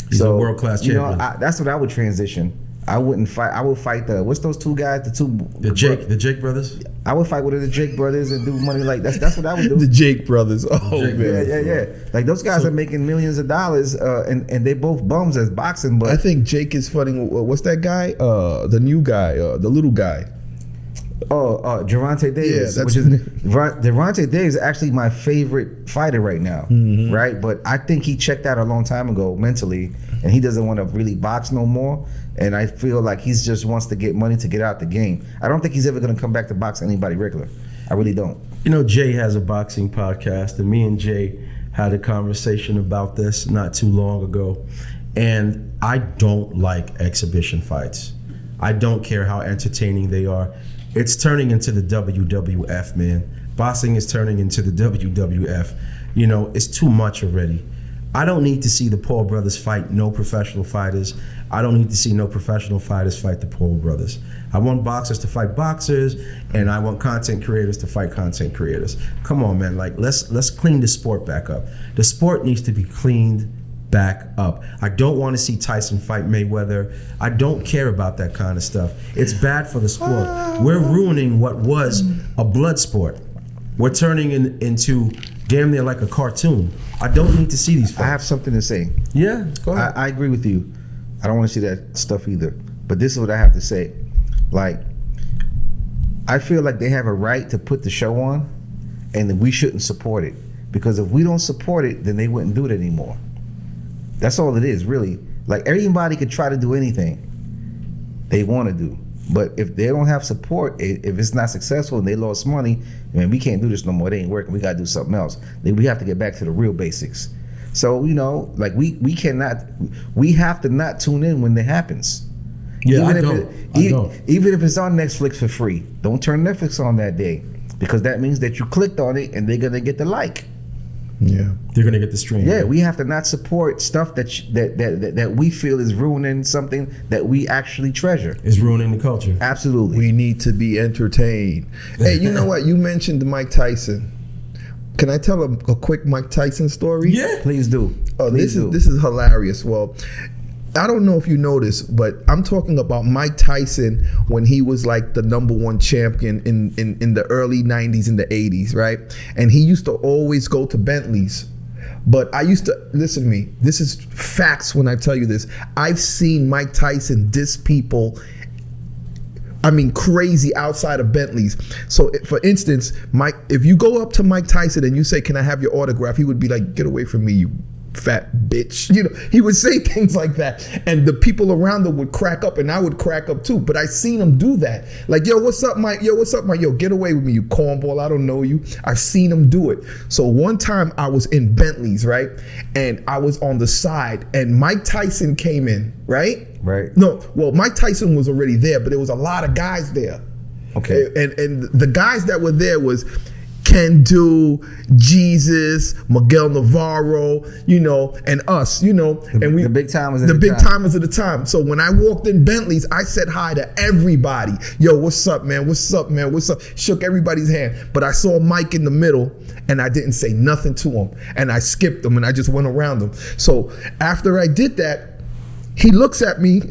He's a world-class champion. That's what I would transition. I wouldn't fight. I would fight what's those two guys? The Jake brothers. I would fight with the Jake brothers and do money like that's what I would do. The Jake brothers. Oh Jake, man. Yeah. Like those guys are making millions of dollars, and they both bums as boxing. But I think Jake is fighting. What's that guy? The new guy, the little guy. Gervonta Davis. Yeah, Gervonta Davis is actually my favorite fighter right now, right? But I think he checked out a long time ago mentally, and he doesn't want to really box no more. And I feel like he just wants to get money to get out the game. I don't think he's ever going to come back to box anybody regular. I really don't. Jay has a boxing podcast, and me and Jay had a conversation about this not too long ago. And I don't like exhibition fights. I don't care how entertaining they are. It's turning into the WWF, man. Boxing is turning into the WWF. It's too much already. I don't need to see the Paul brothers fight no professional fighters. I don't need to see no professional fighters fight the Paul brothers. I want boxers to fight boxers, and I want content creators to fight content creators. Come on, man. Like, let's clean the sport back up. The sport needs to be cleaned back up. I don't want to see Tyson fight Mayweather. I don't care about that kind of stuff. It's bad for the sport. We're ruining what was a blood sport. We're turning into damn near like a cartoon. I don't need to see these fights. I have something to say. Yeah, go ahead. I agree with you. I don't want to see that stuff either. But this is what I have to say. Like, I feel like they have a right to put the show on, and we shouldn't support it. Because if we don't support it, then they wouldn't do it anymore. That's all it is, really. Like, everybody could try to do anything they want to do. But if they don't have support, if it's not successful and they lost money, man, we can't do this no more. It ain't working. We got to do something else. Then we have to get back to the real basics. So like we have to not tune in when it happens. Yeah, I Even don't. Even if it's on Netflix for free, don't turn Netflix on that day, because that means that you clicked on it and they're gonna get the like. Yeah. They're gonna get the stream. Yeah, we have to not support stuff that we feel is ruining something that we actually treasure. It's ruining the culture. Absolutely. We need to be entertained. Hey, you know what? You mentioned Mike Tyson. Can I tell a quick Mike Tyson story? Yeah. Please do. Oh, Please do. this is hilarious. Well, I don't know if you noticed, but I'm talking about Mike Tyson when he was like the #1 champion in the early 90s and the 80s, right? And he used to always go to Bentleys. But I used to, listen to me, this is facts when I tell you this. I've seen Mike Tyson diss people, I mean, crazy outside of Bentleys. So, for instance, if you go up to Mike Tyson and you say, "Can I have your autograph?" He would be like, "Get away from me, you fat bitch." He would say things like that, and the people around him would crack up, and I would crack up too. But I seen him do that. Like, "Yo, what's up, Mike? Yo, what's up, Mike? Yo, get away with me, you cornball. I don't know you." I've seen him do it. So one time I was in Bentley's, right? And I was on the side, and Mike Tyson came in, right? Right. No, well, Mike Tyson was already there, but there was a lot of guys there. Okay. And the guys that were there was Can Do, Jesus, Miguel Navarro, and us, and we the big timers. the big timers of the time. So when I walked in Bentley's, I said hi to everybody. "Yo, what's up, man? What's up, man? What's up?" Shook everybody's hand. But I saw Mike in the middle, and I didn't say nothing to him. And I skipped him, and I just went around him. So after I did that, he looks at me.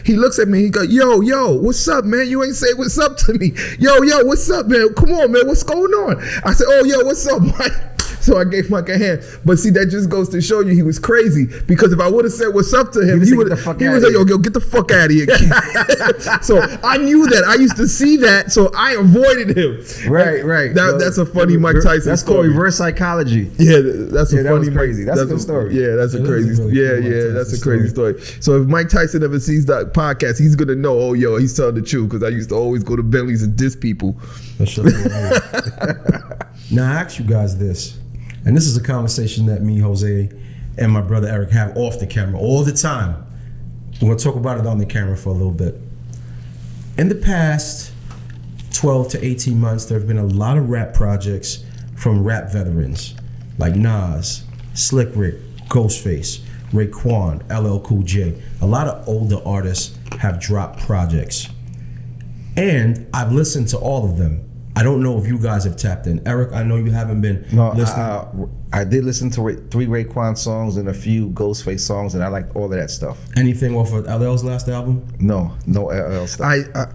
He looks at me. He goes, yo, what's up, man? You ain't say what's up to me. Yo, what's up, man? Come on, man. What's going on? I said, "Oh, yo, what's up, Mike?" So I gave Mike a hand. But see, that just goes to show you he was crazy. Because if I would have said what's up to him, he would have said, yo, get the fuck out of here. So I knew that. I used to see that, so I avoided him. Right. That's a funny Mike Tyson That's story. called reverse psychology. Yeah, that's a that funny was crazy. That's a good story. Yeah, that's a That crazy is a story. really cool Mike That's a Tyson crazy story. So if Mike Tyson ever sees that podcast, he's gonna know, oh, yo, he's telling the truth, because I used to always go to Bentley's and diss people. Now I ask you guys this, and this is a conversation that me, Jose, and my brother Eric have off the camera all the time. We're gonna talk about it on the camera for a little bit. In the past 12 to 18 months, there have been a lot of rap projects from rap veterans like Nas, Slick Rick, Ghostface, Raekwon, LL Cool J. A lot of older artists have dropped projects. And I've listened to all of them. I don't know if you guys have tapped in. Eric, I know you haven't been listening. I did listen to 3 Raekwon songs and a few Ghostface songs, and I liked all of that stuff. Anything off of LL's last album? No LL stuff.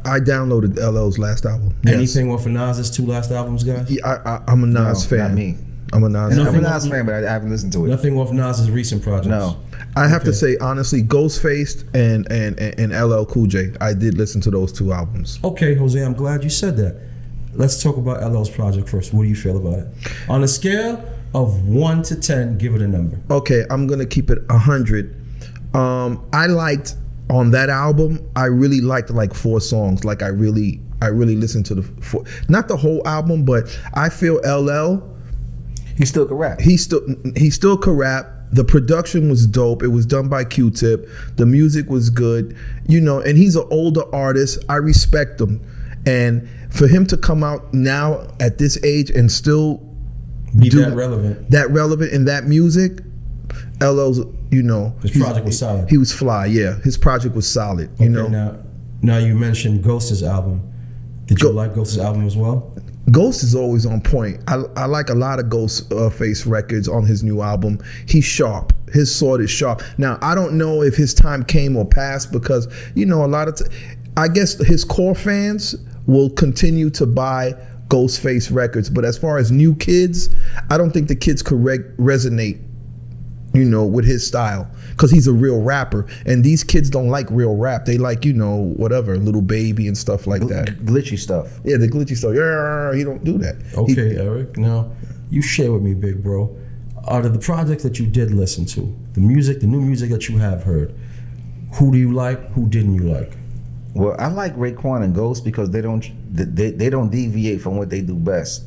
I downloaded LL's last album. Yes. Anything off of Nas's 2 last albums, guys? Yeah, I'm a Nas fan. Not me. I'm a Nas fan. I'm a Nas fan, but I haven't listened to it. Nothing off Nas's recent projects? No. I have to say, honestly, Ghostface and LL Cool J, I did listen to those 2 albums. Okay, Jose, I'm glad you said that. Let's talk about LL's project first. What do you feel about it? On a scale of 1 to 10, give it a number. Okay, I'm gonna keep it 100. I liked, on that album, I really liked like 4 songs. Like I really listened to the 4, not the whole album, but I feel LL, He still can rap. he still could rap. The production was dope. It was done by Q-Tip. The music was good, and he's an older artist. I respect him. And for him to come out now at this age and still Be that relevant in that music, LL's, His project was solid. He was fly, yeah. His project was solid, Okay, Now you mentioned Ghost's album. Did you like Ghost's album as well? Ghost is always on point. I like a lot of Ghostface records on his new album. He's sharp. His sword is sharp. Now, I don't know if his time came or passed, because, a lot of I guess his core fans will continue to buy Ghostface records. But as far as new kids, I don't think the kids could resonate, with his style, because he's a real rapper. And these kids don't like real rap. They like, whatever, Little Baby and stuff like that. Glitchy stuff. Yeah, the glitchy stuff. Yeah, he don't do that. Okay, Eric. Now, you share with me, big bro. Out of the projects that you did listen to, the new music that you have heard, who do you like? Who didn't you like? Well, I like Raekwon and Ghost because they don't deviate from what they do best.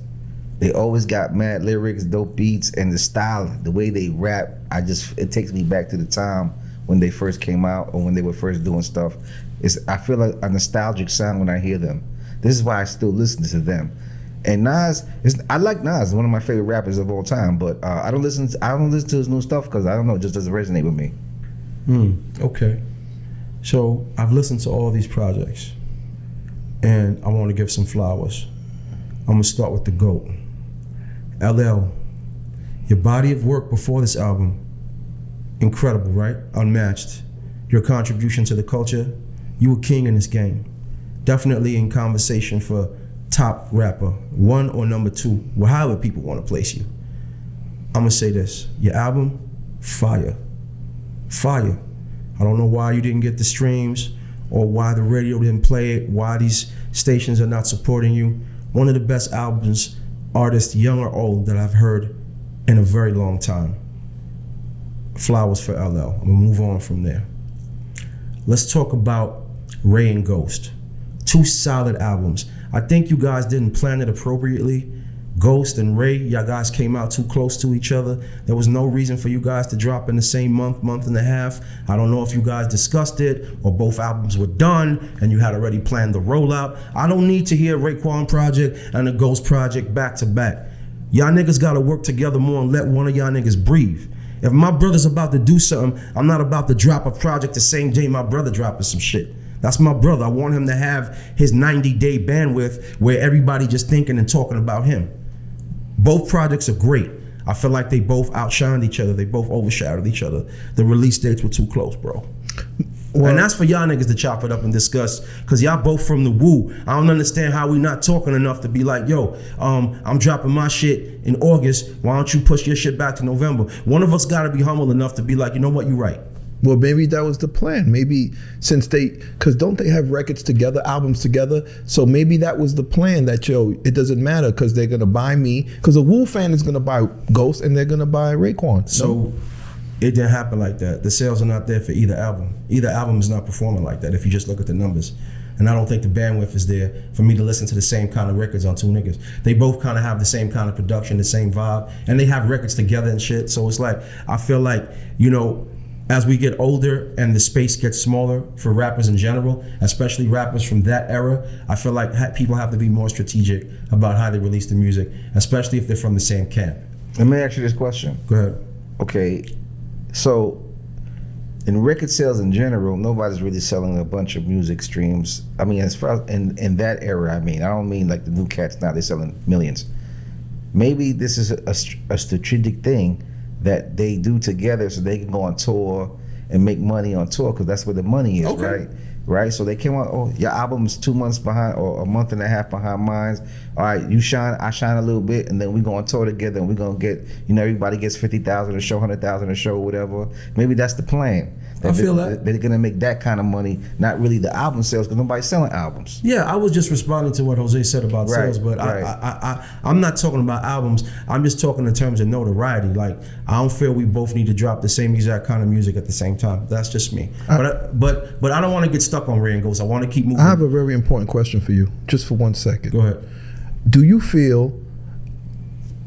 They always got mad lyrics, dope beats, and the style, the way they rap. It takes me back to the time when they first came out or when they were first doing stuff. I feel like a nostalgic sound when I hear them. This is why I still listen to them. And Nas, I like Nas, one of my favorite rappers of all time. But I don't listen to his new stuff because I don't know, it just doesn't resonate with me. Okay. So I've listened to all these projects, and I want to give some flowers. I'm gonna start with the GOAT. LL, your body of work before this album, incredible, right? Unmatched. Your contribution to the culture, you were king in this game. Definitely in conversation for top rapper, 1 or number 2, well, however people want to place you. I'm gonna say this, your album, fire. Fire. I don't know why you didn't get the streams or why the radio didn't play it, why these stations are not supporting you. One of the best albums, artist, young or old, that I've heard in a very long time. Flowers for LL. I'm gonna move on from there. Let's talk about Ray and Ghost. 2 solid albums. I think you guys didn't plan it appropriately. Ghost and Ray, y'all guys came out too close to each other. There was no reason for you guys to drop in the same month and a half. I don't know if you guys discussed it or both albums were done and you had already planned the rollout. I don't need to hear Raekwon project and the Ghost project back to back. Y'all niggas gotta work together more and let one of y'all niggas breathe. If my brother's about to do something, I'm not about to drop a project the same day my brother dropping some shit. That's my brother. I want him to have his 90-day bandwidth where everybody just thinking and talking about him. Both projects are great. I feel like they both outshined each other. They both overshadowed each other. The release dates were too close, bro. Well, and that's for y'all niggas to chop it up and discuss, because y'all both from the woo. I don't understand how we not talking enough to be like, yo, I'm dropping my shit in August. Why don't you push your shit back to November? One of us got to be humble enough to be like, you know what, you right. Well, maybe that was the plan. Maybe since because don't they have records together, albums together? So maybe that was the plan that, yo, it doesn't matter because they're going to buy me. Because a Wu fan is going to buy Ghost and they're going to buy Raekwon. So it didn't happen like that. The sales are not there for either album. Either album is not performing like that if you just look at the numbers. And I don't think the bandwidth is there for me to listen to the same kind of records on 2 niggas. They both kind of have the same kind of production, the same vibe, and they have records together and shit. So it's like, I feel like, you know, as we get older and the space gets smaller for rappers in general, especially rappers from that era, I feel like people have to be more strategic about how they release the music, especially if they're from the same camp. Let me ask you this question. Go ahead. Okay, so in record sales in general, nobody's really selling a bunch of music streams. I mean, as far as in that era, I mean, I don't mean like the new cats now, they're selling millions. Maybe this is a strategic thing that they do together so they can go on tour and make money on tour, because that's where the money is, okay. Right? So they came out, oh, your album's 2 months behind or a month and a half behind mine. All right, you shine, I shine a little bit, and then we go on tour together and we're gonna get, you know, everybody gets 50,000 a show, 100,000 a show, whatever. Maybe that's the plan. I feel that. They're gonna make that kind of money, not really the album sales, because nobody's selling albums. Yeah, I was just responding to what Jose said about sales, but I'm not talking about albums. I'm just talking in terms of notoriety. Like, I don't feel we both need to drop the same exact kind of music at the same time. That's just me. But I don't want to get stuck on Ray and Ghost. I want to keep moving. I have a very important question for you, just for 1 second. Go ahead. Do you feel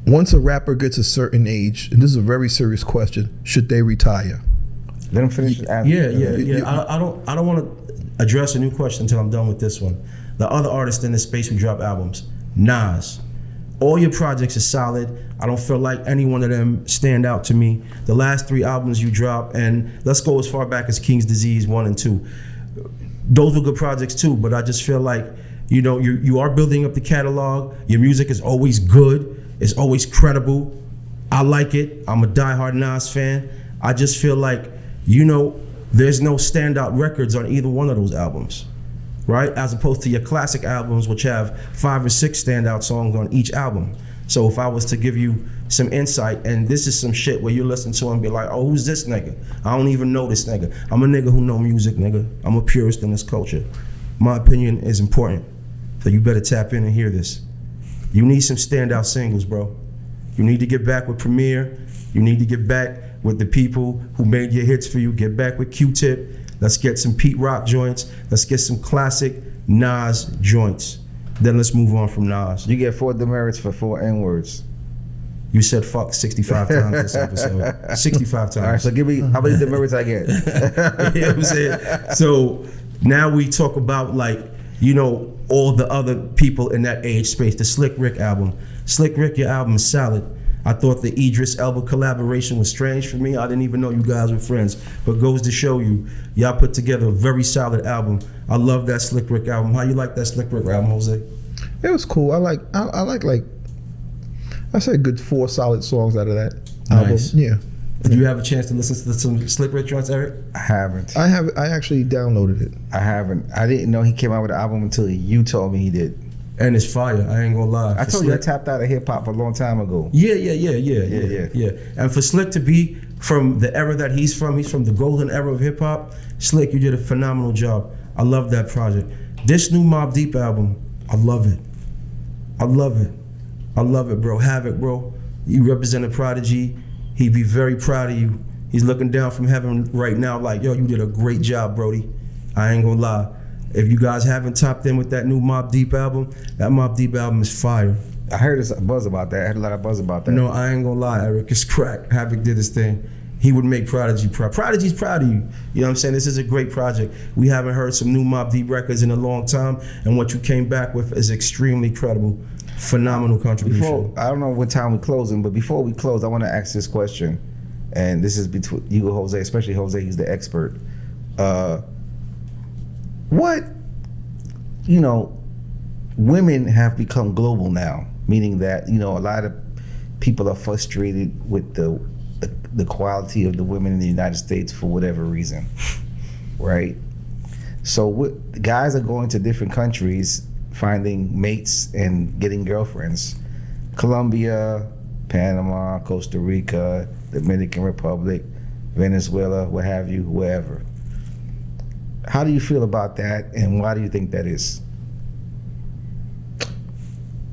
once a rapper gets a certain age, and this is a very serious question, should they retire? Let him finish. Yeah. I don't want to address a new question until I'm done with this one. The other artists in this space who drop albums, Nas. All your projects are solid. I don't feel like any one of them stand out to me. The last 3 albums you drop, and let's go as far back as King's Disease 1 and 2. Those were good projects too, but I just feel like, you know, you are building up the catalog. Your music is always good. It's always credible. I like it. I'm a diehard Nas fan. I just feel like, you know, there's no standout records on either one of those albums, right? As opposed to your classic albums, which have 5 or 6 standout songs on each album. So if I was to give you some insight, and this is some shit where you listen to and be like, oh, who's this nigga? I don't even know this nigga. I'm a nigga who know music, nigga. I'm a purist in this culture. My opinion is important, so you better tap in and hear this. You need some standout singles, bro. You need to get back with Premier. You need to get back with the people who made your hits for you. Get back with Q-Tip. Let's get some Pete Rock joints. Let's get some classic Nas joints. Then let's move on from Nas. You get 4 demerits for 4 N-words. You said fuck 65 times this episode. 65 times. All right, so give me how many demerits I get. You know what I'm saying? So now we talk about like, you know, all the other people in that age space. The Slick Rick album. Slick Rick, your album is solid. I thought the Idris Elba collaboration was strange for me. I didn't even know you guys were friends. But goes to show you, y'all put together a very solid album. I love that Slick Rick album. How you like that Slick Rick album, Jose? It was cool. I like I said good 4 solid songs out of that album. Nice. Yeah. Did you have a chance to listen to some Slick Rick joints, Eric? I haven't. I actually downloaded it. I haven't. I didn't know he came out with an album until you told me he did. And it's fire. I ain't gonna lie. I For told you I Slick- tapped out of hip hop a long time ago. Yeah. Yeah. And for Slick to be from the era that he's from the golden era of hip hop. Slick, you did a phenomenal job. I love that project. This new Mobb Deep album, I love it. I love it, bro. Havoc, bro. You represent a prodigy. He'd be very proud of you. He's looking down from heaven right now like, yo, you did a great job, Brody. I ain't gonna lie. If you guys haven't tapped in with that new Mobb Deep album, that Mobb Deep album is fire. I heard a buzz about that. I heard a lot of buzz about that. No, I ain't gonna lie, Eric. It's crack. Havoc did his thing. He would make Prodigy proud. Prodigy's proud of you. You know what I'm saying? This is a great project. We haven't heard some new Mobb Deep records in a long time, and what you came back with is extremely credible. Phenomenal contribution. I don't know what time we're closing, but before we close, I want to ask this question. And this is between you and Jose, especially Jose, he's the expert. What, you know, women have become global now, meaning that, you know, a lot of people are frustrated with the quality of the women in the United States for whatever reason, right? So guys are going to different countries, finding mates and getting girlfriends. Colombia, Panama, Costa Rica, Dominican Republic, Venezuela, what have you, wherever. How do you feel about that, and why do you think that is?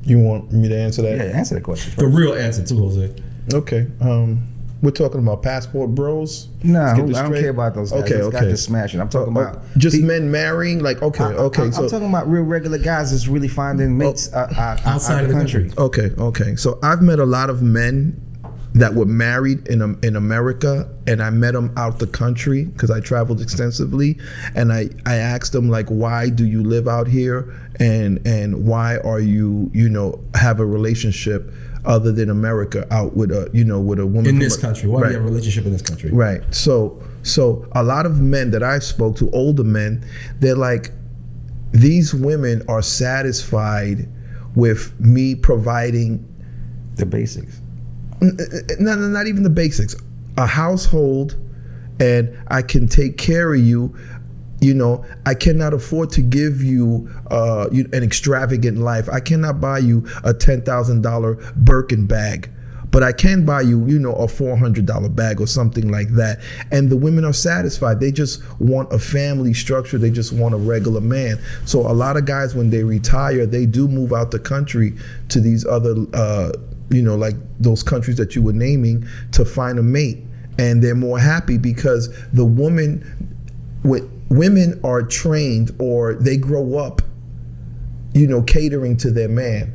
You want me to answer that? Yeah, answer the question The first. real answer too, Jose. Okay. We're talking about passport bros. Nah, Let's I get this don't straight. care about those guys. Okay, Those guys okay. just smashing. I'm talking about just men marrying. Like okay. I'm talking about real regular guys that's really finding mates outside of the country. Okay. So I've met a lot of men that were married in America, and I met them out the country because I traveled extensively, and I asked them like, why do you live out here, and why are you have a relationship other than America out with a woman In from this country. Why do you have a relationship in this country? Right. So a lot of men that I spoke to, older men, they're like, these women are satisfied with me providing The basics. not even the basics, a household, and I can take care of you. You know, I cannot afford to give you an extravagant life. I cannot buy you a $10,000 Birkin bag, but I can buy you, a $400 bag or something like that. And the women are satisfied. They just want a family structure. They just want a regular man. So a lot of guys, when they retire, they do move out the country to these other, like those countries that you were naming, to find a mate. And they're more happy because the women are trained, or they grow up, catering to their man.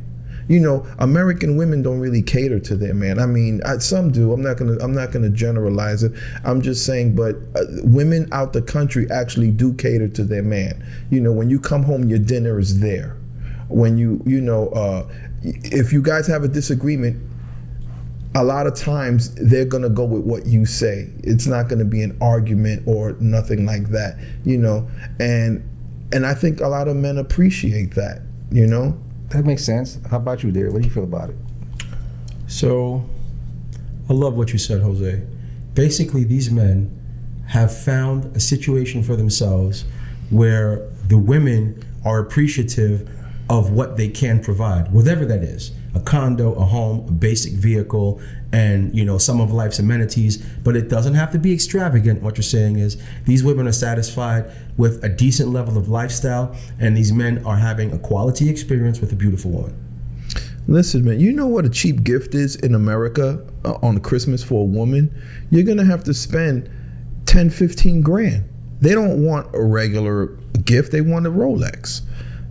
American women don't really cater to their man. I mean, some do. I'm not gonna generalize it. I'm just saying, but women out the country actually do cater to their man. When you come home, your dinner is there. When if you guys have a disagreement, a lot of times they're gonna go with what you say. It's not gonna be an argument or nothing like that, and I think a lot of men appreciate that, That makes sense. How about you, Derek? What do you feel about it? So, I love what you said, Jose. Basically, these men have found a situation for themselves where the women are appreciative of what they can provide, whatever that is. A condo, a home, a basic vehicle, and some of life's amenities, but it doesn't have to be extravagant. What you're saying is these women are satisfied with a decent level of lifestyle, and these men are having a quality experience with a beautiful woman. Listen, man, you know what a cheap gift is in America on Christmas for a woman? You're gonna have to spend 10, 15 grand. They don't want a regular gift, they want a Rolex.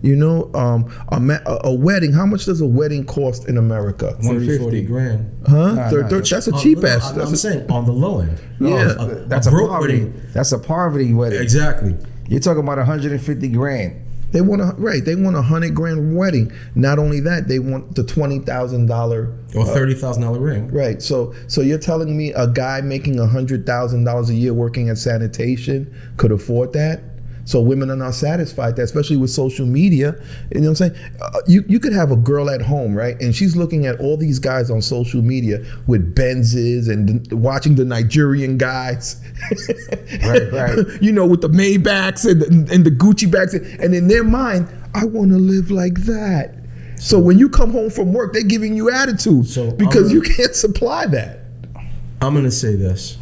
You know, a wedding. How much does a wedding cost in America? 30, 40 grand. Huh? Nah, That's a cheap ass. I'm saying on the low end. Yeah. That's a broke poverty. wedding. That's a poverty wedding. Exactly. You're talking about 150 grand. They want They want $100 grand wedding. Not only that, they want the $20,000 Or $30,000 ring. Right. So you're telling me a guy making $100,000 a year working at sanitation could afford that? So women are not satisfied with that, especially with social media. You know what I'm saying? You could have a girl at home, right? And she's looking at all these guys on social media with Benzes and watching the Nigerian guys. Right. You know, with the Maybachs and the Gucci bags. And in their mind, I want to live like that. So when you come home from work, they're giving you attitude because you can't supply that. I'm going to say this.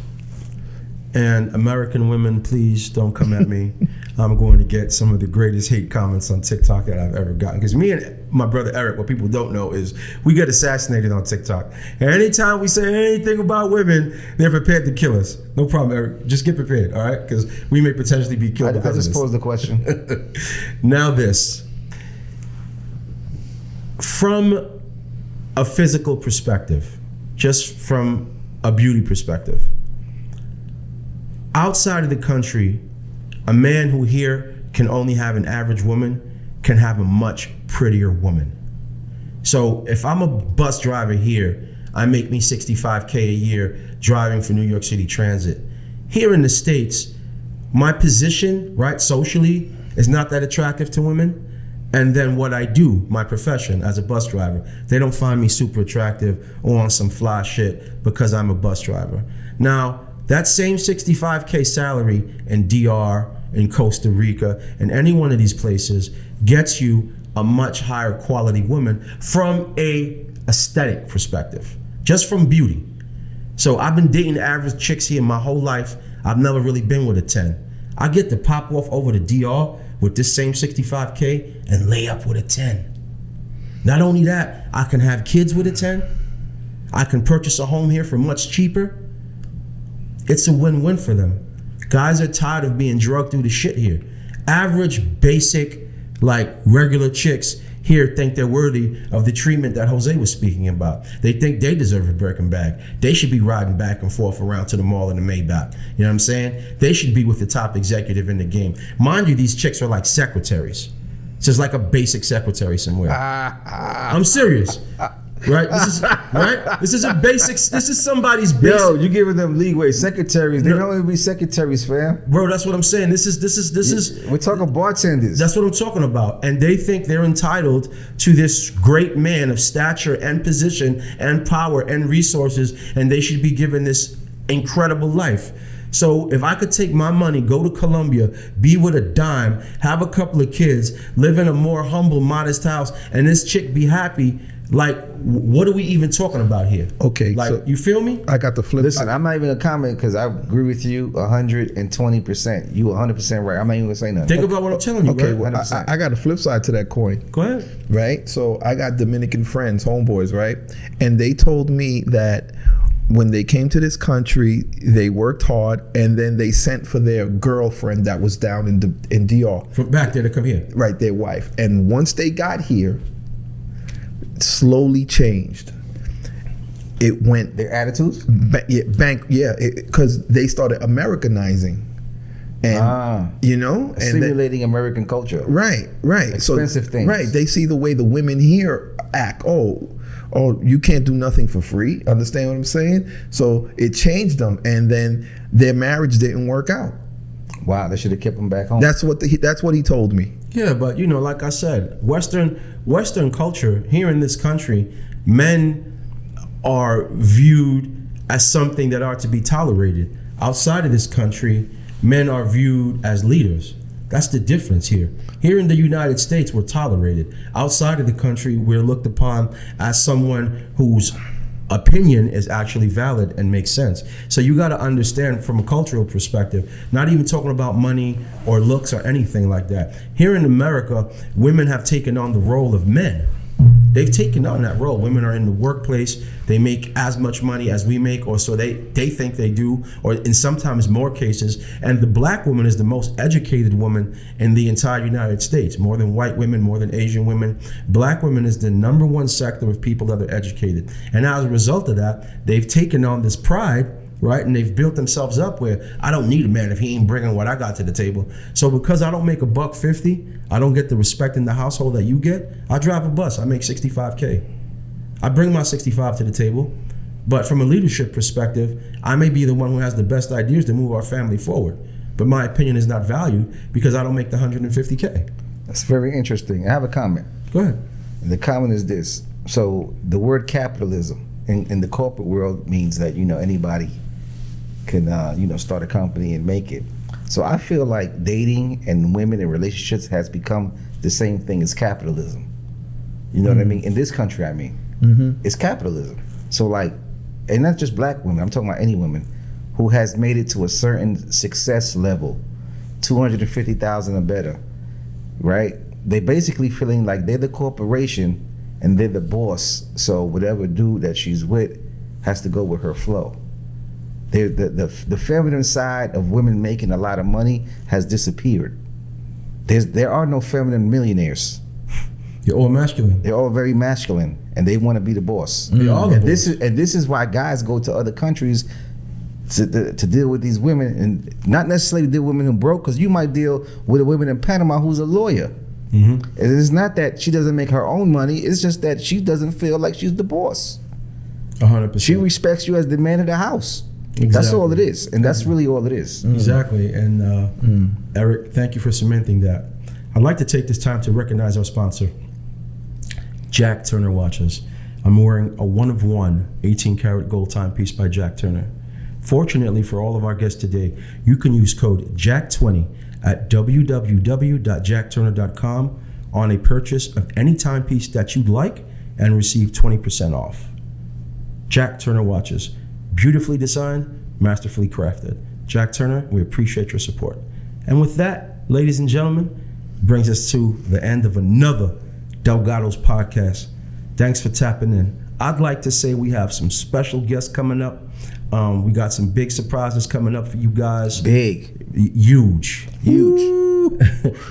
And American women, please don't come at me. I'm going to get some of the greatest hate comments on TikTok that I've ever gotten. Because me and my brother Eric, what people don't know is we get assassinated on TikTok. And anytime we say anything about women, they're prepared to kill us. No problem, Eric. Just get prepared, all right? Because we may potentially be killed because I just of this. posed the question. Now this. From a physical perspective, just from a beauty perspective, outside of the country, a man who here can only have an average woman can have a much prettier woman. So if I'm a bus driver here, I make me $65K a year driving for New York City Transit. Here in the States, my position, right, socially, is not that attractive to women. And then what I do, my profession as a bus driver, they don't find me super attractive or on some fly shit because I'm a bus driver. Now, that same $65K salary in DR, in Costa Rica, and any one of these places gets you a much higher quality woman from a aesthetic perspective, just from beauty. So I've been dating average chicks here my whole life. I've never really been with a 10. I get to pop off over to DR with this same $65K and lay up with a 10. Not only that, I can have kids with a 10. I can purchase a home here for much cheaper. It's a win-win for them. Guys are tired of being drugged through the shit here. Average, basic, like regular chicks here think they're worthy of the treatment that Jose was speaking about. They think they deserve a Birkin bag. They should be riding back and forth around to the mall in the Maybach. You know what I'm saying? They should be with the top executive in the game. Mind you, these chicks are like secretaries. It's just like a basic secretary somewhere. I'm serious. Right? This is right? This is a basic. This is somebody's basic. Yo, you giving them leeway. Secretaries, they don't want to be secretaries, fam. Bro, that's what I'm saying. This is We're talking bartenders. That's what I'm talking about. And they think they're entitled to this great man of stature and position and power and resources, and they should be given this incredible life. So if I could take my money, go to Colombia, be with a dime, have a couple of kids, live in a more humble, modest house, and this chick be happy, like, what are we even talking about here? Okay, like, so you feel me? I got the flip. Listen, I'm not even gonna comment because I agree with you 120%. You 100% right. I'm not even gonna say nothing. Think about what I'm telling you, Okay, right? well, I got a flip side to that coin. Go ahead. Right? So I got Dominican friends, homeboys, right? And they told me that when they came to this country, they worked hard, and then they sent for their girlfriend that was down in DR. From back there to come here. Right, their wife. And once they got here, slowly changed. It went Their attitudes? because they started Americanizing. And you know, and simulating American culture. Right. Expensive things. Right. They see the way the women here act. Oh, you can't do nothing for free. Understand what I'm saying? So it changed them, and then their marriage didn't work out. Wow, they should have kept them back home. That's what he told me. Yeah, but you know, like I said, Western culture here in this country, men are viewed as something that are to be tolerated. Outside of this country, men are viewed as leaders. That's the difference here. Here in the United States, we're tolerated. Outside of the country, we're looked upon as someone whose opinion is actually valid and makes sense. So you got to understand from a cultural perspective, not even talking about money or looks or anything like that. Here in America, women have taken on the role of men. they've taken on that role. Women are in the workplace. They make as much money as we make, or so they think they do, or in sometimes more cases. And the black woman is the most educated woman in the entire United States, more than white women, more than Asian women. Black women is the number one sector of people that are educated. And as a result of that, they've taken on this pride, right? And they've built themselves up where I don't need a man if he ain't bringing what I got to the table. So because I don't make $150, I don't get the respect in the household that you get. I drive a bus. I make $65K. I bring my 65 to the table, but from a leadership perspective, I may be the one who has the best ideas to move our family forward. But my opinion is not valued because I don't make the $150K. That's very interesting. I have a comment. Go ahead. And the comment is this. So the word capitalism in the corporate world means that, anybody can, start a company and make it. So I feel like dating and women and relationships has become the same thing as capitalism. You know what I mean? In this country, I mean. It's capitalism. So and not just black women, I'm talking about any woman who has made it to a certain success level, 250,000 or better, right? They basically feeling like they're the corporation and they're the boss. So whatever dude that she's with has to go with her flow. The feminine side of women making a lot of money has disappeared. There are no feminine millionaires. You're all masculine. They're all very masculine, and they want to be the boss. This is why guys go to other countries to deal with these women, and not necessarily deal with women who broke, because you might deal with a woman in Panama who's a lawyer. It's not that she doesn't make her own money. It's just that she doesn't feel like she's the boss. 100%. She respects you as the man of the house. Exactly. That's all it is, and that's really all it is. Exactly. And Eric, thank you for cementing that. I'd like to take this time to recognize our sponsor, Jack Turner Watches. I'm wearing a 1 of 1 18-karat gold timepiece by Jack Turner. Fortunately for all of our guests today, you can use code JACK20 at www.jackturner.com on a purchase of any timepiece that you'd like and receive 20% off. Jack Turner Watches, beautifully designed, masterfully crafted. Jack Turner, we appreciate your support. And with that, ladies and gentlemen, brings us to the end of another Delgado's podcast. Thanks for tapping in. I'd like to say we have some special guests coming up. We got some big surprises coming up for you guys. Big. Huge.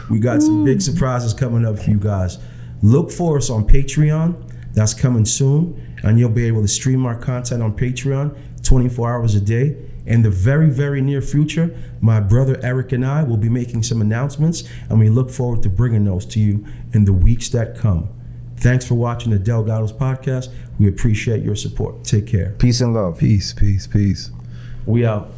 We got some big surprises coming up for you guys. Look for us on Patreon. That's coming soon. And you'll be able to stream our content on Patreon 24 hours a day. In the very, very near future, my brother Eric and I will be making some announcements, and we look forward to bringing those to you in the weeks that come. Thanks for watching the Delgado's podcast. We appreciate your support. Take care. Peace and love. Peace, peace, peace. We out.